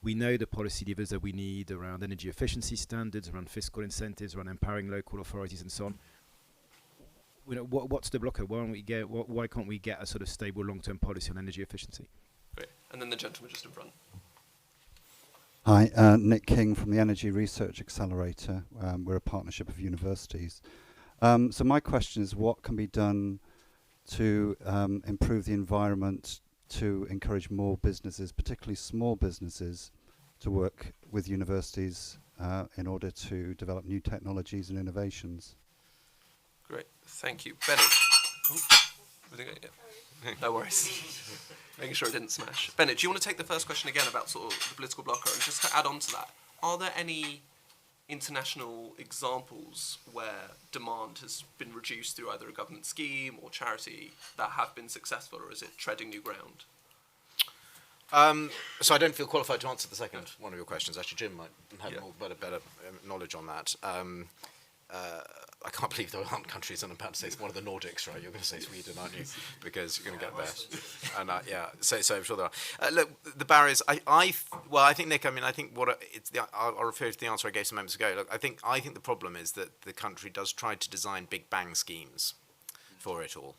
We know the policy levers that we need around energy efficiency standards, around fiscal incentives, around empowering local authorities and so on. You know, what's the blocker? Why can't we get a sort of stable long-term policy on energy efficiency?
Great. And then the gentleman just in front.
Hi, Nick King from the Energy Research Accelerator. We're a partnership of universities. So my question is, what can be done to improve the environment, to encourage more businesses, particularly small businesses, to work with universities in order to develop new technologies and innovations?
Great. Thank you. Benet. No worries. Making sure it didn't smash. Benet, do you want to take the first question again about sort of the political blocker? And just to add on to that, are there any international examples where demand has been reduced through either a government scheme or charity that have been successful, or is it treading new ground?
So I don't feel qualified to answer the second one of your questions. Actually, Jim might have more better knowledge on that. I can't believe there aren't countries, and I'm about to say it's one of the Nordics, right? You're going to say Sweden, aren't you? Because you're going to get there. And so I'm sure there are. Look, the barriers. I think, Nick. I mean, I think I'll refer to the answer I gave some moments ago. Look, I think the problem is that the country does try to design big bang schemes for it all.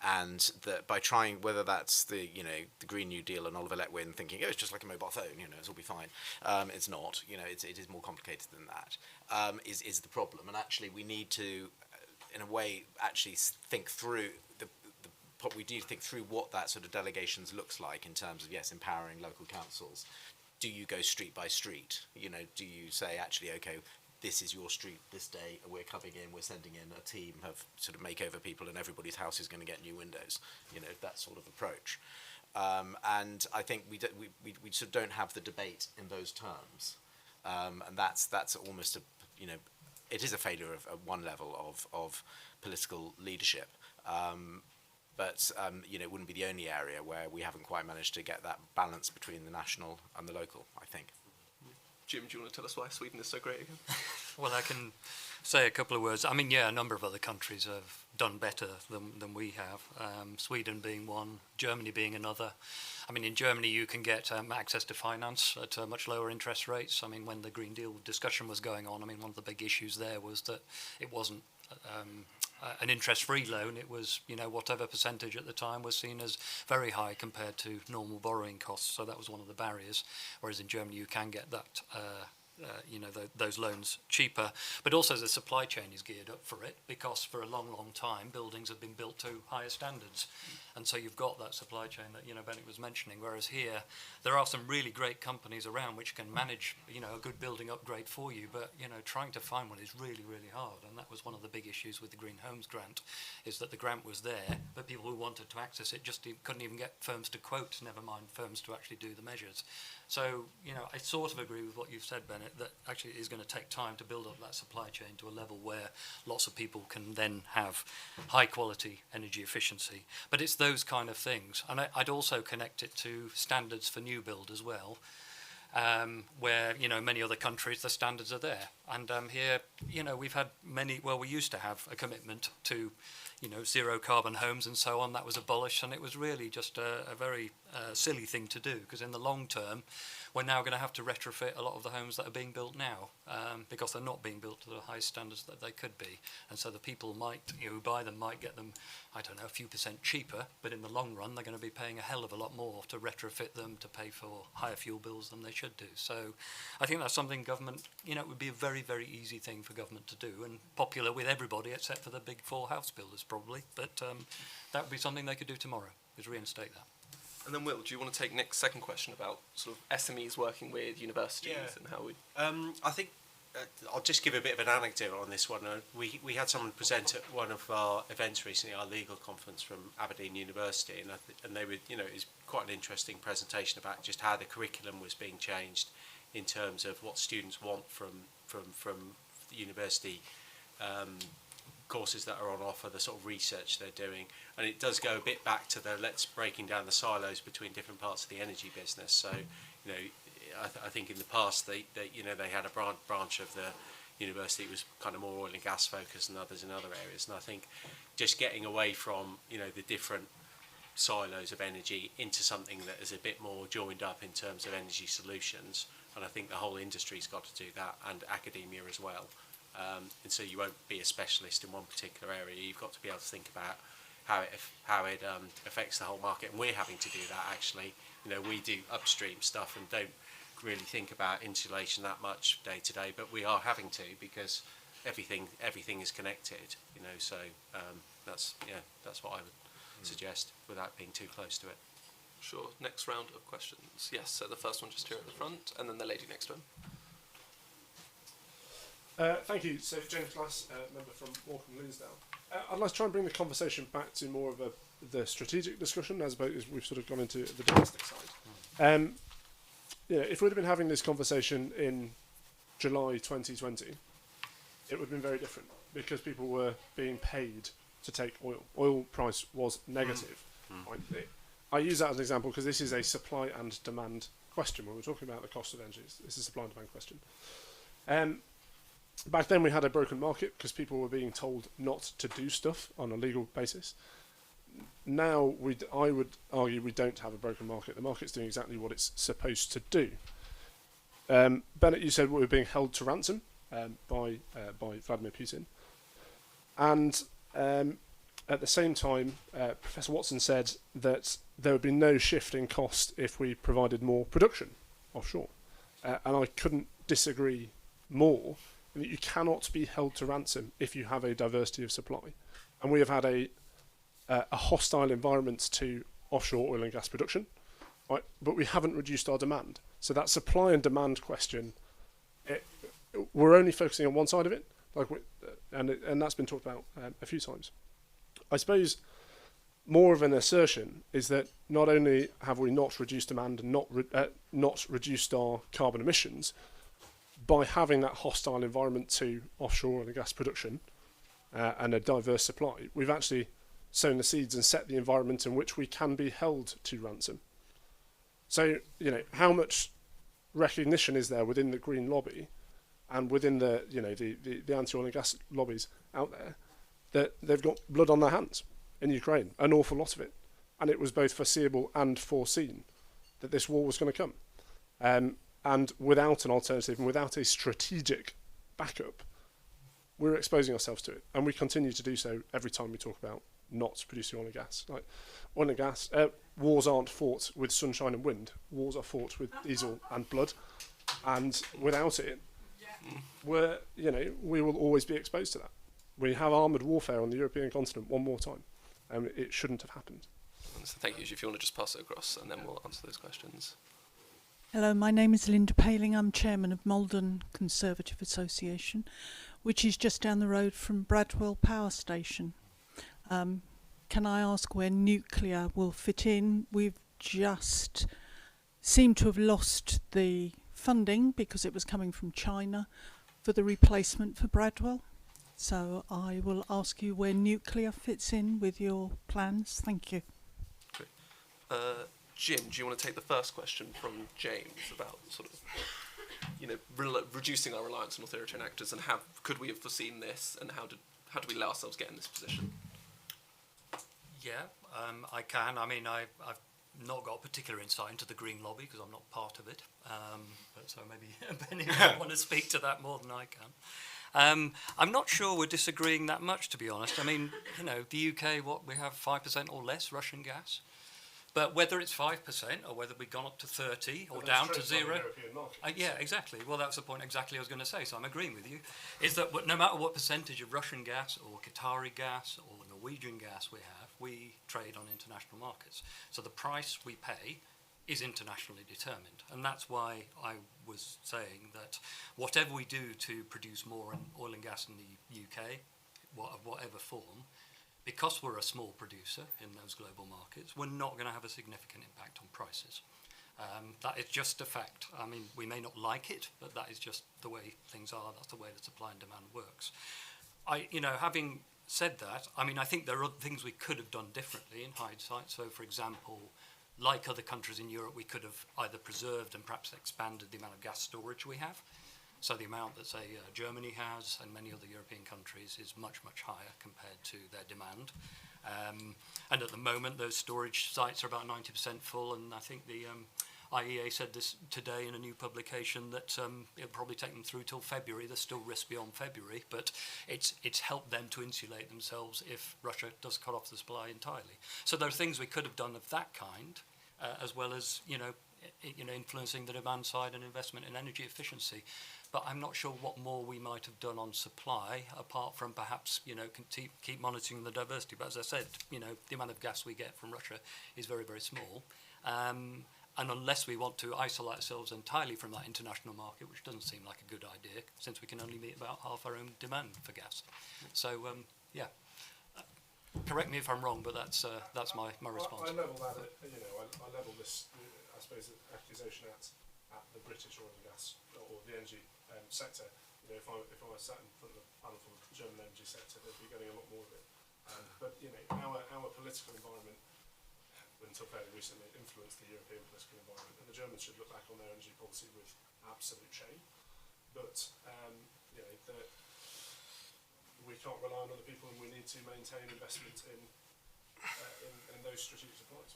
And that by trying, whether that's the Green New Deal and Oliver Letwin thinking, oh, it's just like a mobile phone, it'll be fine. It's not. It is more complicated than that. Is the problem? And actually, we need to, in a way, actually think through we need to think through what that sort of delegations looks like in terms of empowering local councils. Do you go street by street? Do you say actually, okay, this is your street this day, and we're coming in, we're sending in a team of sort of makeover people, and everybody's house is going to get new windows. That sort of approach. And I think we sort of don't have the debate in those terms, and that's almost it is a failure of at one level of political leadership. But it wouldn't be the only area where we haven't quite managed to get that balance between the national and the local, I think.
Jim, do you want to tell us why Sweden is so great again?
Well, I can say a couple of words. I mean, yeah, a number of other countries have done better than we have. Sweden being one, Germany being another. I mean, in Germany you can get access to finance at much lower interest rates. I mean, when the Green Deal discussion was going on, I mean, one of the big issues there was that it wasn't an interest-free loan. It was, whatever percentage at the time was seen as very high compared to normal borrowing costs. So that was one of the barriers. Whereas in Germany, you can get that, those loans cheaper. But also the supply chain is geared up for it, because for a long, long time, buildings have been built to higher standards. And so you've got that supply chain that, Benet was mentioning. Whereas here, there are some really great companies around which can manage, a good building upgrade for you. But, trying to find one is really, really hard. And that was one of the big issues with the Green Homes Grant, is that the grant was there, but people who wanted to access it just couldn't even get firms to quote, never mind firms to actually do the measures. So, I sort of agree with what you've said, Benet, that actually it is going to take time to build up that supply chain to a level where lots of people can then have high quality energy efficiency. But it's those kind of things. And I'd also connect it to standards for new build as well, where, many other countries, the standards are there. And here, we've had we used to have a commitment to, zero carbon homes and so on. That was abolished, and it was really just a very silly thing to do, because in the long term, we're now going to have to retrofit a lot of the homes that are being built now, because they're not being built to the high standards that they could be. And so the people who buy them might get them, I don't know, a few % cheaper, but in the long run, they're going to be paying a hell of a lot more to retrofit them, to pay for higher fuel bills than they should do. So I think that's something government, it would be a very, very easy thing for government to do, and popular with everybody except for the big four house builders probably. But that would be something they could do tomorrow, is reinstate that.
And then, Will, do you want to take Nick's second question about sort of SMEs working with universities and how we...
I think I'll just give a bit of an anecdote on this one. We had someone present at one of our events recently, our legal conference from Aberdeen University, and they were, it was quite an interesting presentation about just how the curriculum was being changed in terms of what students want from the university courses that are on offer, the sort of research they're doing. And it does go a bit back to let's breaking down the silos between different parts of the energy business. So, I think in the past they had a branch of the university that was kind of more oil and gas focused than others in other areas. And I think just getting away from, the different silos of energy into something that is a bit more joined up in terms of energy solutions. And I think the whole industry's got to do that, and academia as well. And so you won't be a specialist in one particular area. You've got to be able to think about how it affects the whole market. And we're having to do that, actually. We do upstream stuff and don't really think about insulation that much day to day, but we are having to, because everything is connected. So that's what I would suggest without being too close to it.
Sure. Next round of questions. Yes, so the first one just here at the front, and then the lady next to him.
Thank you. So, James Glass, member from Morecambe Linsdale. I'd like to try and bring the conversation back to more of the strategic discussion, as opposed as we've sort of gone into the domestic side. If we'd have been having this conversation in July 2020, it would have been very different, because people were being paid to take oil. Oil price was negative. Right? I use that as an example because this is a supply and demand question. When we're talking about the cost of energy, this is a supply and demand question. Back then we had a broken market because people were being told not to do stuff on a legal basis. Now I would argue we don't have a broken market. The market's doing exactly what it's supposed to do. Benet, you said we were being held to ransom by Vladimir Putin. And at the same time, Professor Watson said that there would be no shift in cost if we provided more production offshore. And I couldn't disagree more. That you cannot be held to ransom if you have a diversity of supply. And we have had a hostile environment to offshore oil and gas production, right? But we haven't reduced our demand. So that supply and demand question, we're only focusing on one side of it, and that's been talked about a few times. I suppose more of an assertion is that not only have we not reduced demand and not reduced our carbon emissions by having that hostile environment to offshore oil and gas production and a diverse supply, we've actually sown the seeds and set the environment in which we can be held to ransom. So, how much recognition is there within the green lobby and within the anti-oil and gas lobbies out there that they've got blood on their hands in Ukraine, an awful lot of it, and it was both foreseeable and foreseen that this war was going to come, and without an alternative and without a strategic backup, we're exposing ourselves to it, and we continue to do so every time we talk about not producing oil and gas. Like oil and gas, wars aren't fought with sunshine and wind. Wars are fought with diesel and blood, and without it, we will always be exposed to that. We have armoured warfare on the European continent one more time, and it shouldn't have happened.
So thank you. If you want to just pass it across, and then we'll answer those questions.
Hello, my name is Linda Paling. I'm chairman of Malden Conservative Association, which is just down the road from Bradwell Power Station. Can I ask where nuclear will fit in? We've just seemed to have lost the funding because it was coming from China for the replacement for Bradwell. So I will ask you where nuclear fits in with your plans. Thank you.
Great. Jim, do you want to take the first question from James about sort of, reducing our reliance on authoritarian actors, and could we have foreseen this, and how do we let ourselves get in this position?
Yeah, I can. I mean, I've not got a particular insight into the Green Lobby because I'm not part of it. But so maybe Benny might want to speak to that more than I can. I'm not sure we're disagreeing that much, to be honest. I mean, the UK, we have 5% or less Russian gas. But whether it's 5% or whether we've gone up to 30 or down to 0. Yeah, exactly. Well, that's the point exactly I was going to say, so I'm agreeing with you. Is that no matter what percentage of Russian gas or Qatari gas or Norwegian gas we have, we trade on international markets. So the price we pay is internationally determined. And that's why I was saying that whatever we do to produce more oil and gas in the UK, of whatever form, because we're a small producer in those global markets, we're not going to have a significant impact on prices. That is just a fact. I mean, we may not like it, but that is just the way things are. That's the way that supply and demand works. Having said that, I mean, I think there are other things we could have done differently in hindsight. So, for example, like other countries in Europe, we could have either preserved and perhaps expanded the amount of gas storage we have. So the amount that, say, Germany has and many other European countries is much, much higher compared to their demand. And at the moment, those storage sites are about 90% full, and I think the IEA said this today in a new publication that it'll probably take them through till February. There's still risk beyond February, but it's helped them to insulate themselves if Russia does cut off the supply entirely. So there are things we could have done of that kind, as well as influencing the demand side and investment in energy efficiency. But I'm not sure what more we might have done on supply, apart from perhaps, keep monitoring the diversity. But as I said, the amount of gas we get from Russia is very, very small. And unless we want to isolate ourselves entirely from that international market, which doesn't seem like a good idea, since we can only meet about half our own demand for gas. So, correct me if I'm wrong, but that's my response.
I level that at, I level this, I suppose, accusation at the British oil and gas or the energy sector. If I was sat in front of a panel from the German energy sector, they'd be getting a lot more of it. But our political environment, until fairly recently, influenced the European political environment, and the Germans should look back on their energy policy with absolute shame. But we can't rely on other people, and we need to maintain investment in those strategic supplies.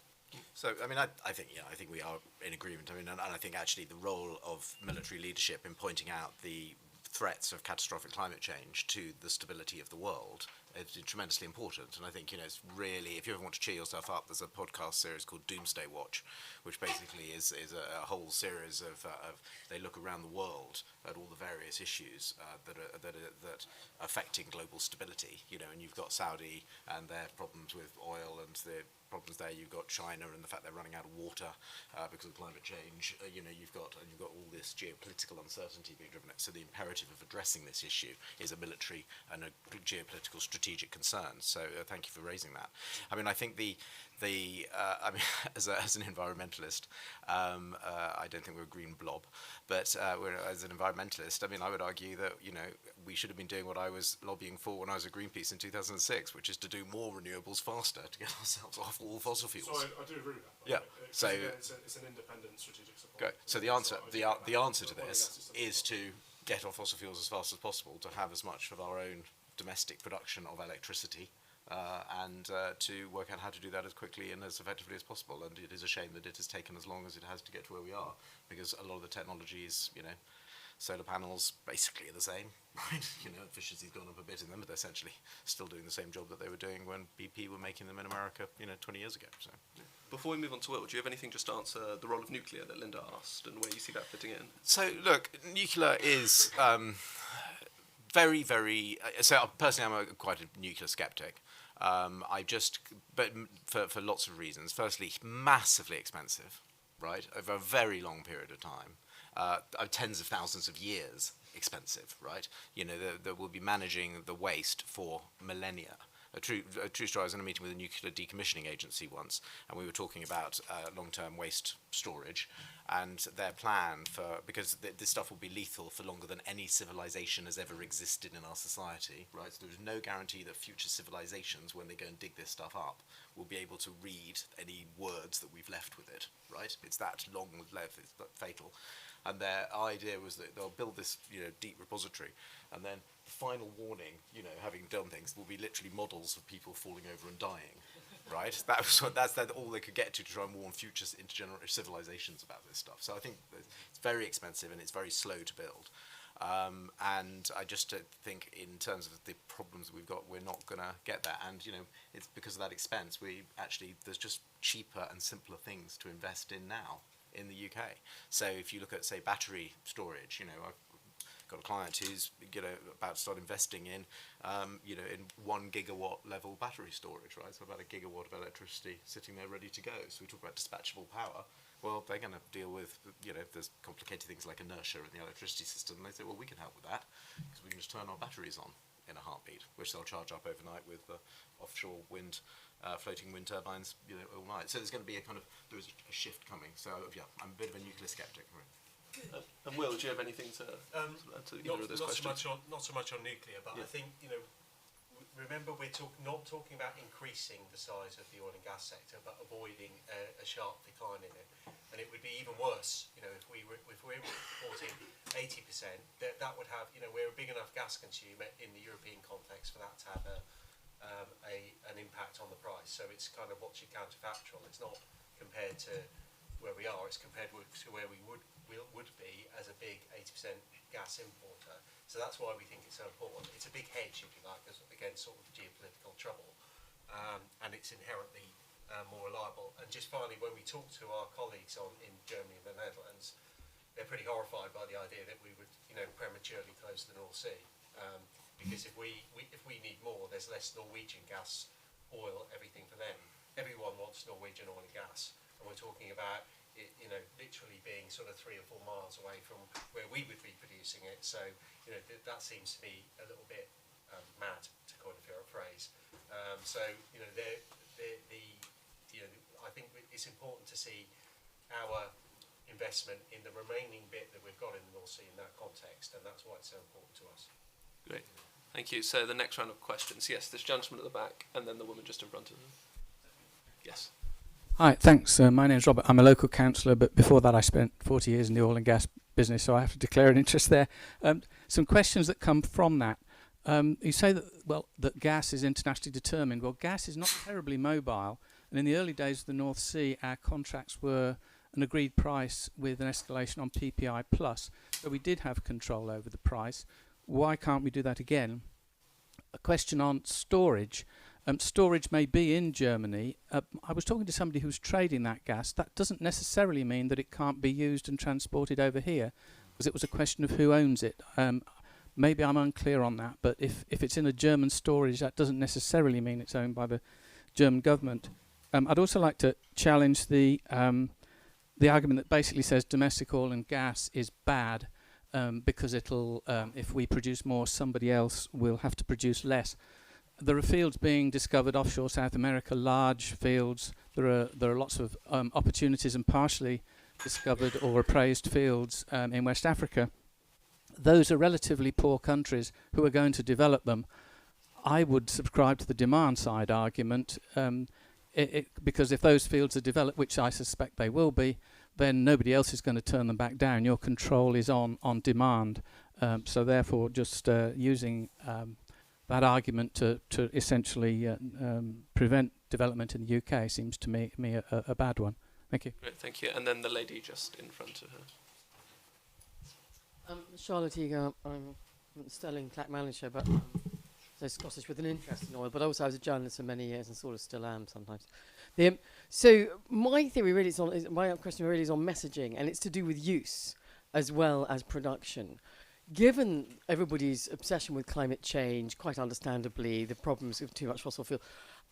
So, I mean, I think we are in agreement. I mean, and I think actually the role of military leadership in pointing out the threats of catastrophic climate change to the stability of the world is tremendously important. And I think, it's really, if you ever want to cheer yourself up, there's a podcast series called Doomsday Watch, which basically is a whole series of they look around the world at all the various issues that are affecting global stability. And you've got Saudi and their problems with oil, and the problems there. You've got China and the fact they're running out of water because of climate change. You've got all this this geopolitical uncertainty being driven. So the imperative of addressing this issue is a military and a geopolitical strategic concern. So thank you for raising that. I mean, I think I mean, as an environmentalist, I don't think we're a green blob, but as an environmentalist, I mean, I would argue that, you know, we should have been doing what I was lobbying for when I was at Greenpeace in 2006, which is to do more renewables faster to get ourselves off all fossil fuels.
So I do agree with that.
Yeah. So
again, it's an independent strategic supply.
so the answer to this is to get off fossil fuels as fast as possible, to have as much of our own domestic production of electricity, and to work out how to do that as quickly and as effectively as possible. And it is a shame that it has taken as long as it has to get to where we are, because a lot of the technologies, you know, solar panels basically are the same, right? You know, efficiency's gone up a bit in them, but they're essentially still doing the same job that they were doing when BP were making them in America, you know, 20 years ago. So.
Before we move on to Will, do you have anything just to answer the role of nuclear that Linda asked and where you see that fitting in?
So, look, nuclear is very, very... so, personally, I'm quite a nuclear skeptic. But for lots of reasons. Firstly, massively expensive, right, over a very long period of time. Tens of thousands of years expensive, right? You know, that we'll be managing the waste for millennia. A true story, I was in a meeting with a nuclear decommissioning agency once, and we were talking about long-term waste storage, and their plan for, because this stuff will be lethal for longer than any civilization has ever existed in our society, right? So there's no guarantee that future civilizations, when they go and dig this stuff up, will be able to read any words that we've left with it, right? It's that long left, it's that fatal. And their idea was that they'll build this, you know, deep repository, and then the final warning, you know, having done things, will be literally models of people falling over and dying, right? That's all they could get to try and warn future intergenerational civilizations about this stuff. So I think it's very expensive and it's very slow to build. And I just think in terms of the problems we've got, we're not going to get there. And, you know, it's because of that expense, there's just cheaper and simpler things to invest in now in the UK. So if you look at, say, battery storage, you know, I've got a client who's, you know, about to start investing in, you know, in 1 gigawatt level battery storage, right? So about a gigawatt of electricity sitting there ready to go. So we talk about dispatchable power. Well, they're going to deal with, you know, there's complicated things like inertia in the electricity system. And they say, well, we can help with that because we can just turn our batteries on in a heartbeat, which they'll charge up overnight with offshore wind, floating wind turbines, you know, all night. So there's going to be there is a shift coming. So yeah, I'm a bit of a nuclear skeptic.
And Will, do you have anything to add to either of those questions?
Not so much on nuclear, but I think, you know, remember we're not talking about increasing the size of the oil and gas sector, but avoiding a sharp decline in it. And it would be even worse, you know, if we're reporting 80%, that would have, you know, we're a big enough gas consumer in the European context for that to have an impact on the price. So it's kind of what's your counterfactual. It's not compared to where we are, it's compared to where we would be as a big 80% gas importer. So that's why we think it's so important. It's a big hedge, if you like, against sort of geopolitical trouble, and it's inherently more reliable. And just finally, when we talk to our colleagues in Germany and the Netherlands, they're pretty horrified by the idea that we would, you know, prematurely close the North Sea, because if we need more, there's less Norwegian gas, oil, everything for them. Everyone wants Norwegian oil and gas, and we're talking about it, you know, literally being sort of 3 or 4 miles away from where we would be producing it. So, you know, that seems to be a little bit mad, to coin a phrase. So, you know, you know, I think it's important to see our investment in the remaining bit that we've got in the North Sea in that context, and that's why it's so important to us.
Great. Thank you. So the next round of questions. Yes, this gentleman at the back, and then the woman just in front of him. Yes.
Hi, thanks. My name's Robert. I'm a local councillor, but before that I spent 40 years in the oil and gas business, so I have to declare an interest there. Some questions that come from that. You say that gas is internationally determined. Well, gas is not terribly mobile, and in the early days of the North Sea, our contracts were an agreed price with an escalation on PPI plus, so we did have control over the price. Why can't we do that again? A question on storage. Storage may be in Germany. I was talking to somebody who's trading that gas. That doesn't necessarily mean that it can't be used and transported over here, because it was a question of who owns it. Maybe I'm unclear on that, but if it's in a German storage, that doesn't necessarily mean it's owned by the German government. I'd also like to challenge the the argument that basically says domestic oil and gas is bad because it'll, if we produce more, somebody else will have to produce less. There are fields being discovered offshore South America, large fields. There are lots of opportunities and partially discovered or appraised fields in West Africa. Those are relatively poor countries who are going to develop them. I would subscribe to the demand side argument because if those fields are developed, which I suspect they will be, then nobody else is going to turn them back down. Your control is on demand. So therefore, just using that argument to essentially prevent development in the UK seems to me a bad one. Thank you.
Great, thank you. And then the lady just in front of her.
Charlotte Eager, I'm Sterling Clack manager, but so Scottish with an interest in oil, but also I was a journalist for many years and sort of still am sometimes. So my theory really is on, my question really is on messaging, and it's to do with use as well as production. Given everybody's obsession with climate change, quite understandably, the problems of too much fossil fuel,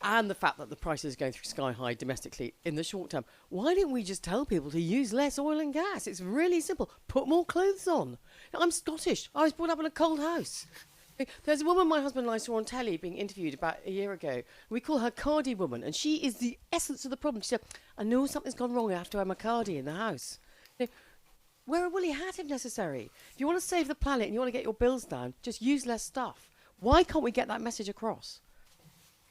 and the fact that the prices are going through sky high domestically in the short term, why don't we just tell people to use less oil and gas? It's really simple. Put more clothes on. Now, I'm Scottish. I was brought up in a cold house. There's a woman my husband and I saw on telly being interviewed about a year ago. We call her Cardi Woman, and she is the essence of the problem. She said, I know something's gone wrong. I have to have my Cardi in the house. Wear a woolly hat if necessary. If you want to save the planet and you want to get your bills down, just use less stuff. Why can't we get that message across?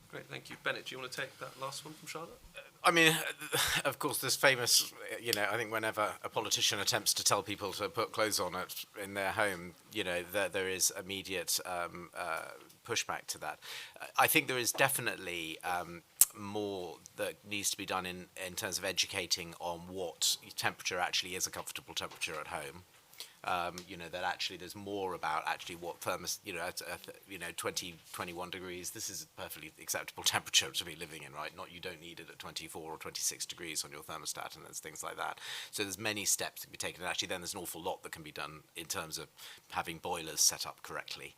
Great, thank you. Bennett, do you want to take that last one from Charlotte?
I mean, of course, there's famous, I think whenever a politician attempts to tell people to put clothes on in their home, there is immediate pushback to that. I think there is definitely more that needs to be done in terms of educating on what temperature actually is a comfortable temperature at home. That actually there's more about actually what thermos, 20, 21 degrees, this is a perfectly acceptable temperature to be living in, right? You don't need it at 24 or 26 degrees on your thermostat, and there's things like that. So there's many steps to be taken, and actually then there's an awful lot that can be done in terms of having boilers set up correctly,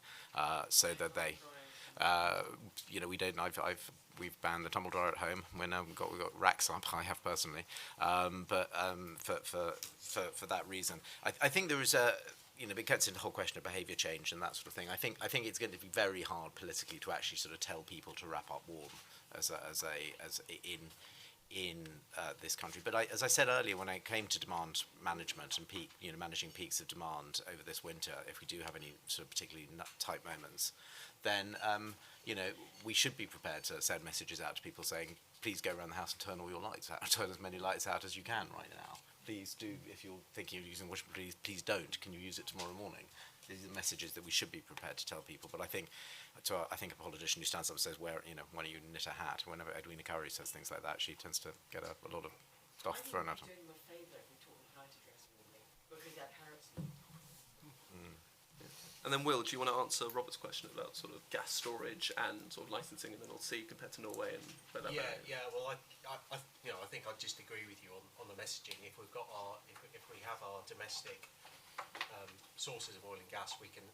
so that they, we don't, we've banned the tumble dryer at home. We've got racks up. I have personally, but for that reason, I think there is it gets into the whole question of behaviour change and that sort of thing. I think it's going to be very hard politically to actually sort of tell people to wrap up warm in this country. But as I said earlier, when it came to demand management and managing peaks of demand over this winter, if we do have any sort of particularly tight moments, then we should be prepared to send messages out to people saying, please go around the house and turn all your lights out, turn as many lights out as you can right now. Please do, if you're thinking of using washing, please don't. Can you use it tomorrow morning? These are messages that we should be prepared to tell people. But I think a politician who stands up and says, why don't you knit a hat? Whenever Edwina Currie says things like that, she tends to get a lot of stuff thrown at her.
And then Will, do you want to answer Robert's question about sort of gas storage and sort of licensing in the North Sea compared to Norway and where that
Well, I think I'd just agree with you on the messaging. If we've got if we have our domestic sources of oil and gas, we can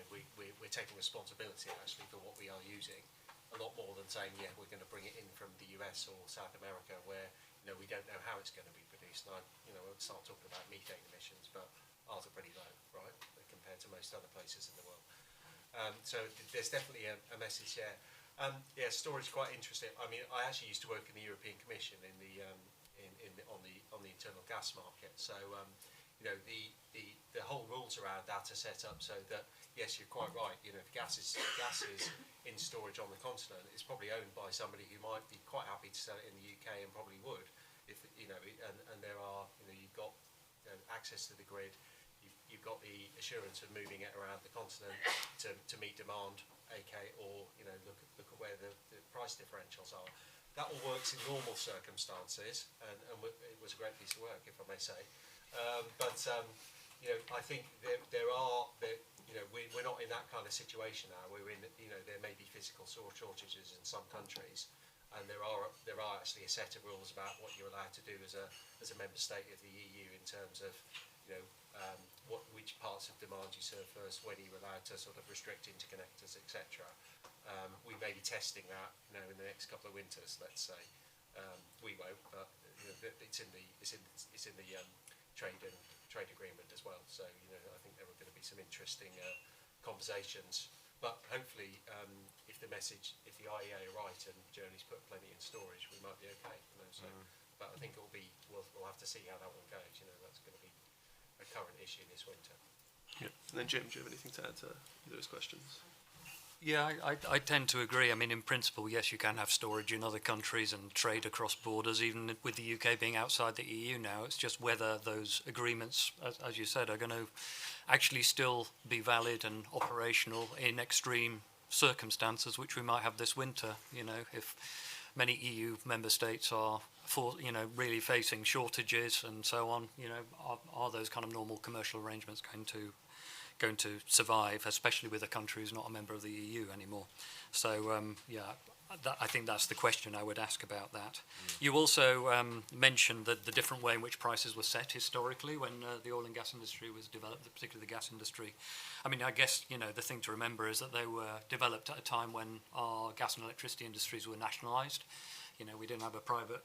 we're taking responsibility actually for what we are using, a lot more than saying we're going to bring it in from the US or South America where we don't know how it's going to be produced. And we'll start talking about methane emissions, but ours are pretty low, right, compared to most other places in the world. So there's definitely a message there. Storage is quite interesting. I mean, I actually used to work in the European Commission on the internal gas market. So the whole rules around that are set up so that yes, you're quite right. If gas is in storage on the continent, it's probably owned by somebody who might be quite happy to sell it in the UK and probably would, if and there are you've got access to the grid. You've got the assurance of moving it around the continent to meet demand, or look at where the price differentials are. That all works in normal circumstances, and it was a great piece of work, if I may say. I think we're not in that kind of situation now. We're in there may be physical shortages in some countries, and there are actually a set of rules about what you're allowed to do as a member state of the EU in terms of which parts of demand you serve first, when you're allowed to sort of restrict interconnectors, etc. We may be testing that in the next couple of winters, let's say. We won't, but it's in the trade agreement as well. So I think there are going to be some interesting conversations. But hopefully, if the IEA are right and Germany's put plenty in storage, we might be okay. So, but I think we'll have to see how that one goes. That's going to be a current issue this winter.
Yeah. And then Jim, do you have anything to add to those questions?
Yeah, I tend to agree. I mean, in principle, yes, you can have storage in other countries and trade across borders, even with the UK being outside the EU now. It's just whether those agreements, as you said, are going to actually still be valid and operational in extreme circumstances, which we might have this winter. If many EU member states are really facing shortages and so on, are those kind of normal commercial arrangements going to survive, especially with a country who's not a member of the EU anymore? So I think that's the question I would ask about that. You also mentioned that the different way in which prices were set historically when the oil and gas industry was developed, particularly the gas industry. I mean, I guess the thing to remember is that they were developed at a time when our gas and electricity industries were nationalised. We didn't have a private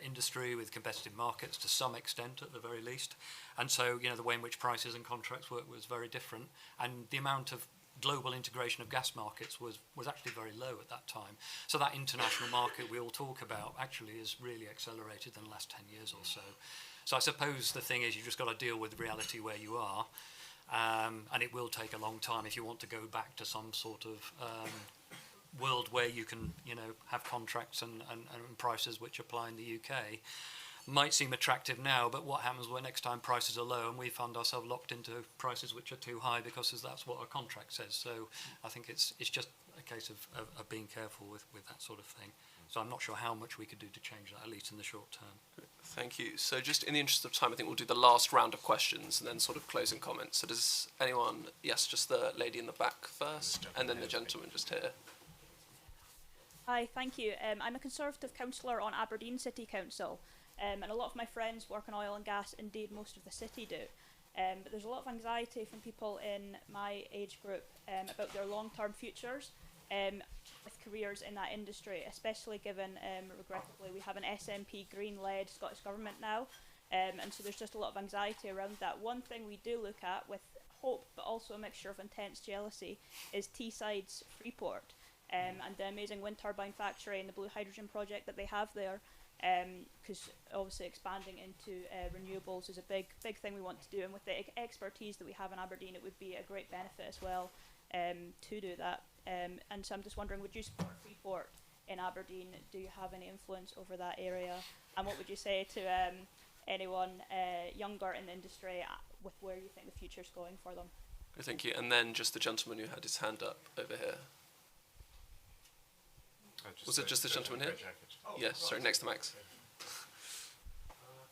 industry with competitive markets to some extent at the very least, and so the way in which prices and contracts work was very different, and the amount of global integration of gas markets was actually very low at that time. So that international market we all talk about actually is really accelerated in the last 10 years or so. So I suppose the thing is you've just got to deal with reality where you are, and it will take a long time if you want to go back to some sort of world where you can have contracts and prices which apply in the UK. Might seem attractive now, but what happens when next time prices are low and we find ourselves locked into prices which are too high because that's what our contract says? So I think it's just a case of being careful with that sort of thing. So I'm not sure how much we could do to change that, at least in the short term.
Thank you. So just in the interest of time, I think we'll do the last round of questions and then sort of closing comments. So does anyone, yes, just the lady in the back first, and then the gentleman just here.
Hi, thank you. I'm a Conservative councillor on Aberdeen City Council, and a lot of my friends work in oil and gas, indeed most of the city do. But there's a lot of anxiety from people in my age group about their long-term futures with careers in that industry, especially given, regrettably, we have an SNP Green-led Scottish Government now, and so there's just a lot of anxiety around that. One thing we do look at with hope, but also a mixture of intense jealousy, is Teesside's Freeport. And the amazing wind turbine factory and the blue hydrogen project that they have there, because obviously expanding into renewables is a big thing we want to do, and with the expertise that we have in Aberdeen, it would be a great benefit as well to do that. And so I'm just wondering, would you support Freeport in Aberdeen? Do you have any influence over that area? And what would you say to anyone younger in the industry with where you think the future's going for them?
Thank you. And then just the gentleman who had his hand up over here. Was it just the gentleman here?
Oh,
Yes, sorry, next to Max.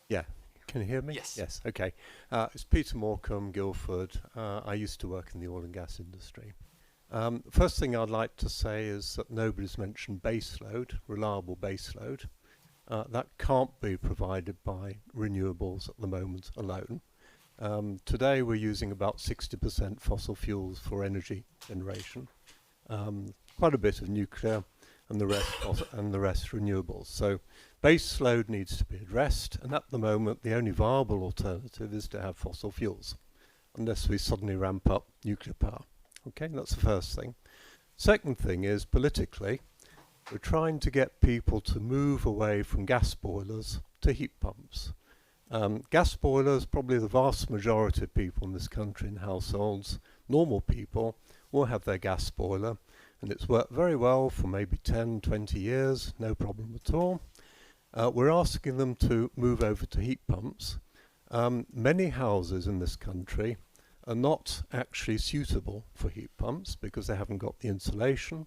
Yeah, can you hear me?
Yes.
Yes, okay. It's Peter Morecambe, Guildford. I used to work in the oil and gas industry. First thing I'd like to say is that nobody's mentioned baseload, reliable baseload. That can't be provided by renewables at the moment alone. Today we're using about 60% fossil fuels for energy generation, quite a bit of nuclear, and the rest renewables. So base load needs to be addressed, and at the moment the only viable alternative is to have fossil fuels, unless we suddenly ramp up nuclear power. Okay, that's the first thing. Second thing is, politically, we're trying to get people to move away from gas boilers to heat pumps. Gas boilers, probably the vast majority of people in this country in households, normal people, will have their gas boiler, and it's worked very well for maybe 10, 20 years, no problem at all. We're asking them to move over to heat pumps. Many houses in this country are not actually suitable for heat pumps because they haven't got the insulation,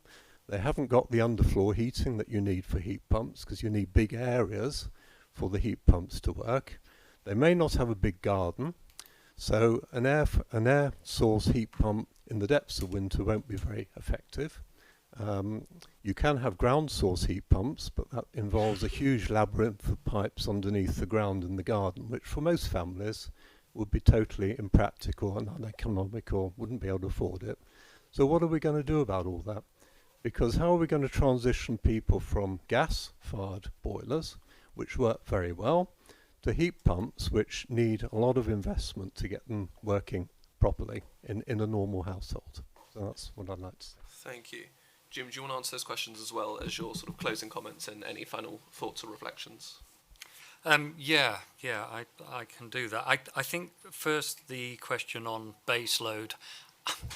they haven't got the underfloor heating that you need for heat pumps because you need big areas for the heat pumps to work. They may not have a big garden, so an air source heat pump in the depths of winter won't be very effective. You can have ground source heat pumps, but that involves a huge labyrinth of pipes underneath the ground in the garden, which for most families would be totally impractical and uneconomical, wouldn't be able to afford it. So what are we going to do about all that? Because how are we going to transition people from gas-fired boilers, which work very well, to heat pumps, which need a lot of investment to get them working properly in a normal household. So that's what I'd like to say.
Thank you. Jim, do you want to answer those questions as well as your sort of closing comments and any final thoughts or reflections?
Yeah, I can do that. I think first the question on base load.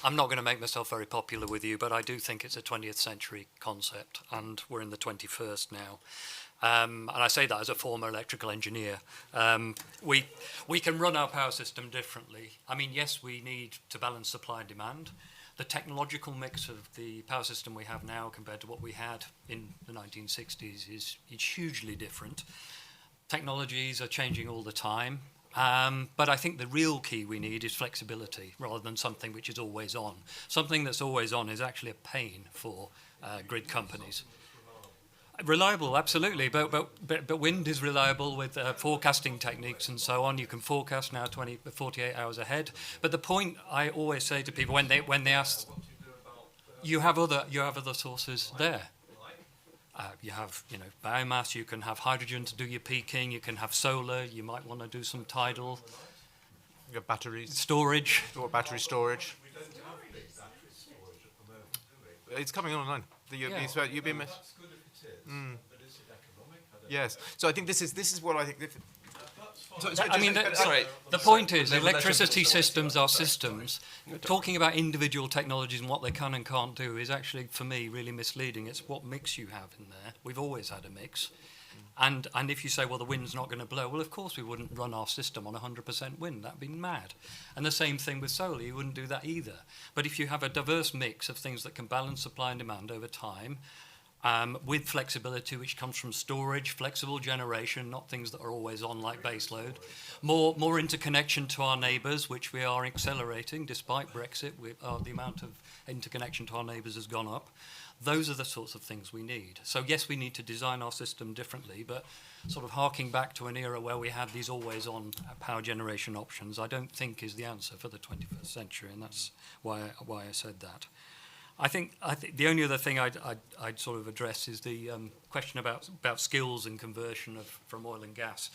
I'm not going to make myself very popular with you, but I do think it's a 20th century concept, and we're in the 21st now. And I say that as a former electrical engineer. We can run our power system differently. I mean, yes, we need to balance supply and demand. The technological mix of the power system we have now compared to what we had in the 1960s is hugely different. Technologies are changing all the time. But I think the real key we need is flexibility rather than something which is always on. Something that's always on is actually a pain for grid companies. Reliable, absolutely, but wind is reliable with forecasting techniques and so on. You can forecast now 48 hours ahead. But the point I always say to people when they ask, you have other sources there. You have biomass. You can have hydrogen to do your peaking. You can have solar. You might want to do some tidal.
You have batteries.
Storage.
Or battery storage. It's coming online. You've been missed. Yes. So I think this is what I think.
The point is, electricity systems are systems. Talking about individual technologies and what they can and can't do is actually, for me, really misleading. It's what mix you have in there. We've always had a mix. And if you say, well, the wind's not going to blow, well, of course we wouldn't run our system on 100% wind. That'd be mad. And the same thing with solar. You wouldn't do that either. But if you have a diverse mix of things that can balance supply and demand over time, with flexibility which comes from storage, flexible generation, not things that are always on like baseload, more interconnection to our neighbours, which we are accelerating despite Brexit. The amount of interconnection to our neighbours has gone up. Those are the sorts of things we need. So yes, we need to design our system differently, but sort of harking back to an era where we had these always-on power generation options, I don't think is the answer for the 21st century, and that's why I said that. I think the only other thing I'd sort of address is the question about skills and conversion from oil and gas.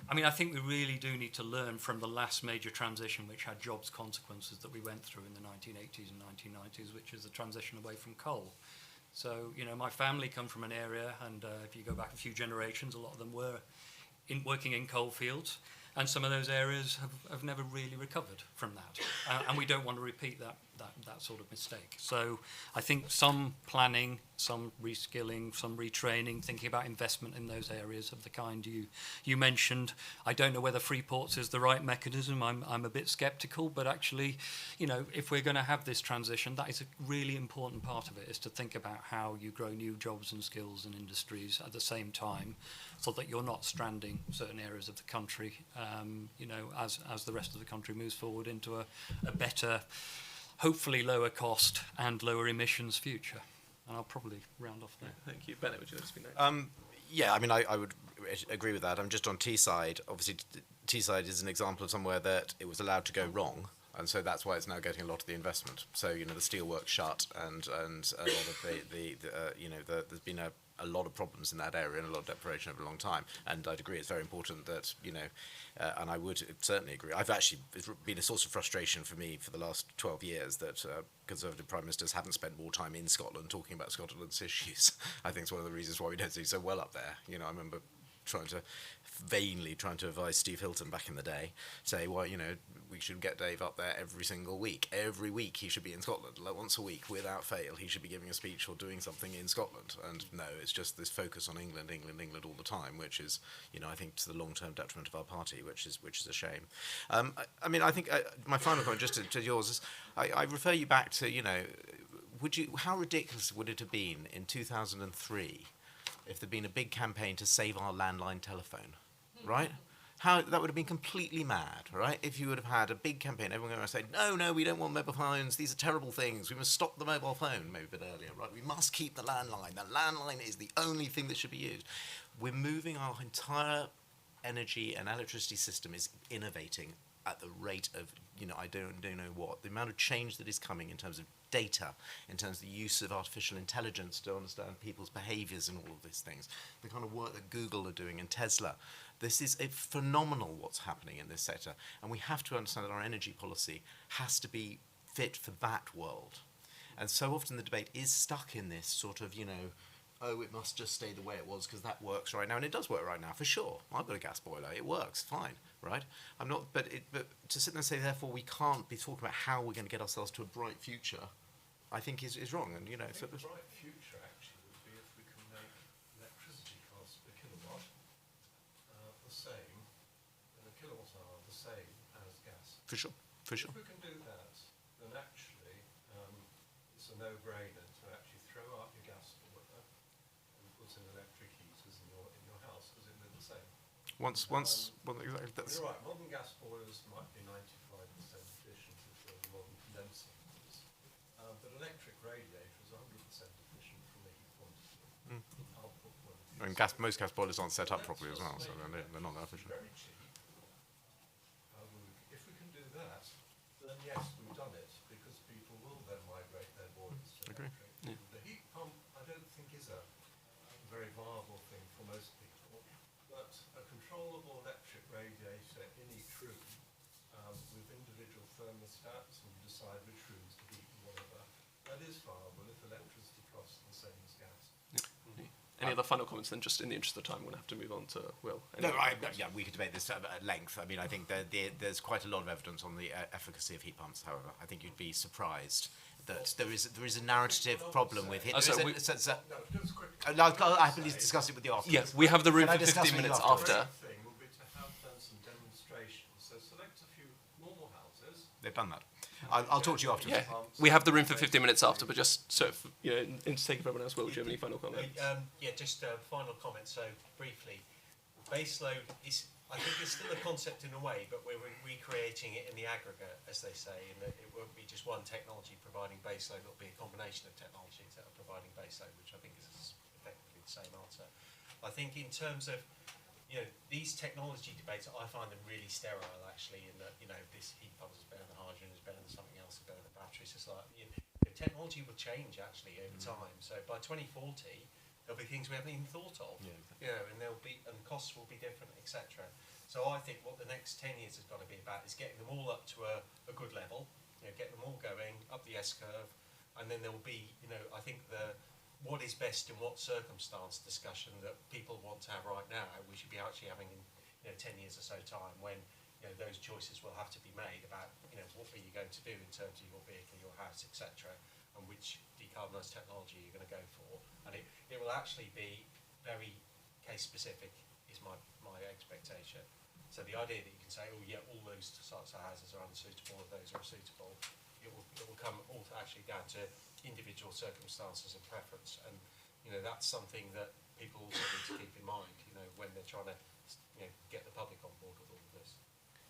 I mean, I think we really do need to learn from the last major transition which had jobs consequences that we went through in the 1980s and 1990s, which is the transition away from coal. So, my family come from an area, and if you go back a few generations, a lot of them were working in coal fields. And some of those areas have never really recovered from that. And we don't want to repeat that sort of mistake. So I think some planning, some reskilling, some retraining, thinking about investment in those areas of the kind you mentioned. I don't know whether free ports is the right mechanism. I'm a bit sceptical, but actually, if we're going to have this transition, that is a really important part of it, is to think about how you grow new jobs and skills and industries at the same time, so that you're not stranding certain areas of the country, as the rest of the country moves forward into a better, hopefully lower cost and lower emissions future. And I'll probably round off there.
Thank you. Benet, would you like to speak next?
I would agree with that. I'm just on Teesside. Obviously, Teesside is an example of somewhere that it was allowed to go wrong. And so that's why it's now getting a lot of the investment. So, the steelworks shut and a lot of there's been a lot of problems in that area and a lot of deprivation over a long time. And I'd agree it's very important that, and I would certainly agree. It's been a source of frustration for me for the last 12 years that Conservative Prime Ministers haven't spent more time in Scotland talking about Scotland's issues. I think it's one of the reasons why we don't do so well up there. I remember vainly trying to advise Steve Hilton back in the day, say, well, we should get Dave up there every single week. Every week he should be in Scotland, like once a week, without fail. He should be giving a speech or doing something in Scotland. And no, it's just this focus on England all the time, which is, I think, to the long-term detriment of our party, which is a shame. I think my final comment, just to yours, is I refer you back to, how ridiculous would it have been in 2003 if there'd been a big campaign to save our landline telephone, right? How that would have been completely mad, right? If you would have had a big campaign, everyone going to say, no, we don't want mobile phones. These are terrible things. We must stop the mobile phone, maybe a bit earlier, right? We must keep the landline. The landline is the only thing that should be used. We're moving our entire energy and electricity system is innovating at the rate of, I don't know what. The amount of change that is coming in terms of data, in terms of the use of artificial intelligence to understand people's behaviors and all of these things, the kind of work that Google are doing and Tesla. This is phenomenal what's happening in this sector, and we have to understand that our energy policy has to be fit for that world. And so often the debate is stuck in this sort of, oh, it must just stay the way it was because that works right now, and it does work right now for sure. I've got a gas boiler; it works fine, right? I'm not, but to sit there and say therefore we can't be talking about how we're going to get ourselves to a bright future, I think is wrong. And
I think the bright future actually would be if we can make electricity costs per kilowatt the same, and a kilowatt hour the same as gas.
For sure.
If we can do that, then actually it's a no-brainer to actually throw out your gas boiler and put in electric heaters in your house because it will do the same.
Exactly. That's
You're right. Modern gas boilers might be 95% efficient if they're the modern condensing ones, but electric radiators are 100% efficient from a heat point of view. Output point of view.
And most gas boilers aren't set up properly as well, so they're not that efficient.
Very cheap. If we can do that, then yes, we've done it, because people will then migrate their boilers to electric.
Yeah.
The heat pump, I don't think, is a very viable thing for most people, but a controllable electric radiator in each room with individual thermostats, and you decide which rooms to heat and whatever, that is viable if electricity costs are the same as gas.
Any other final comments then, just in the interest of time? We're going to have to move on to Will.
We could debate this at length. I mean, I think there's quite a lot of evidence on the efficacy of heat pumps, however. I think you'd be surprised that there is a narrative problem with it. I'll happily discuss it with you after.
Yes, we have the room for 15 minutes after.
Thing will be to have done some demonstrations. So select a few normal houses.
They've done that. I'll talk to you after.
Yeah, we have the room for 15 minutes after, but just so, in the sake of everyone else, Will, do you have any final comments?
Just a final comment. So briefly, baseload is, I think it's still a concept in a way, but we're recreating it in the aggregate, as they say, and it won't be just one technology providing baseload, it'll be a combination of technologies that are providing baseload, which I think is effectively the same answer. I think in terms of, these technology debates, I find them really sterile, actually, in that, this heat pump is better than hydrogen, is better than something else, is better than batteries. It's like, technology will change, actually, over time. So by 2040, there'll be things we haven't even thought of, and and costs will be different, etc. So I think what the next 10 years has got to be about is getting them all up to a good level, getting them all going up the S-curve, and then there will be, I think what is best in what circumstance discussion that people want to have right now, we should be actually having in 10 years or so time, when those choices will have to be made about what are you going to do in terms of your vehicle, your house, etc., and which decarbonised technology you're going to go for. And it will actually be very case specific, is my expectation. So the idea that you can say, oh yeah, all those sorts of houses are unsuitable, or those are suitable, it will come all actually down to individual circumstances and preference, and that's something that people also need to keep in mind, when they're trying to get the public on board with all of this.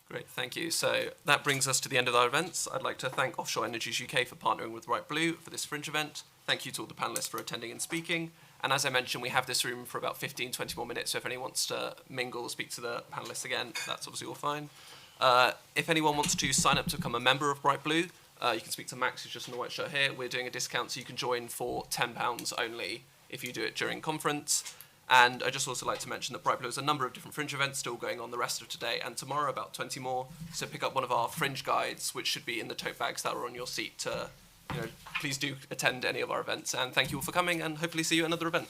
Great, thank you. So that brings us to the end of our events. I'd like to thank Offshore Energies UK for partnering with Bright Blue for this Fringe event. Thank you to all the panellists for attending and speaking. And as I mentioned, we have this room for about 15, 20 more minutes, so if anyone wants to mingle or speak to the panellists again, that's obviously all fine. If anyone wants to sign up to become a member of Bright Blue, you can speak to Max, who's just in a white shirt here. We're doing a discount, so you can join for £10 only if you do it during conference. And I'd just also like to mention that Bright Blue has a number of different Fringe events still going on the rest of today and tomorrow, about 20 more. So pick up one of our Fringe guides, which should be in the tote bags that are on your seat. Please do attend any of our events. And thank you all for coming, and hopefully see you at another event.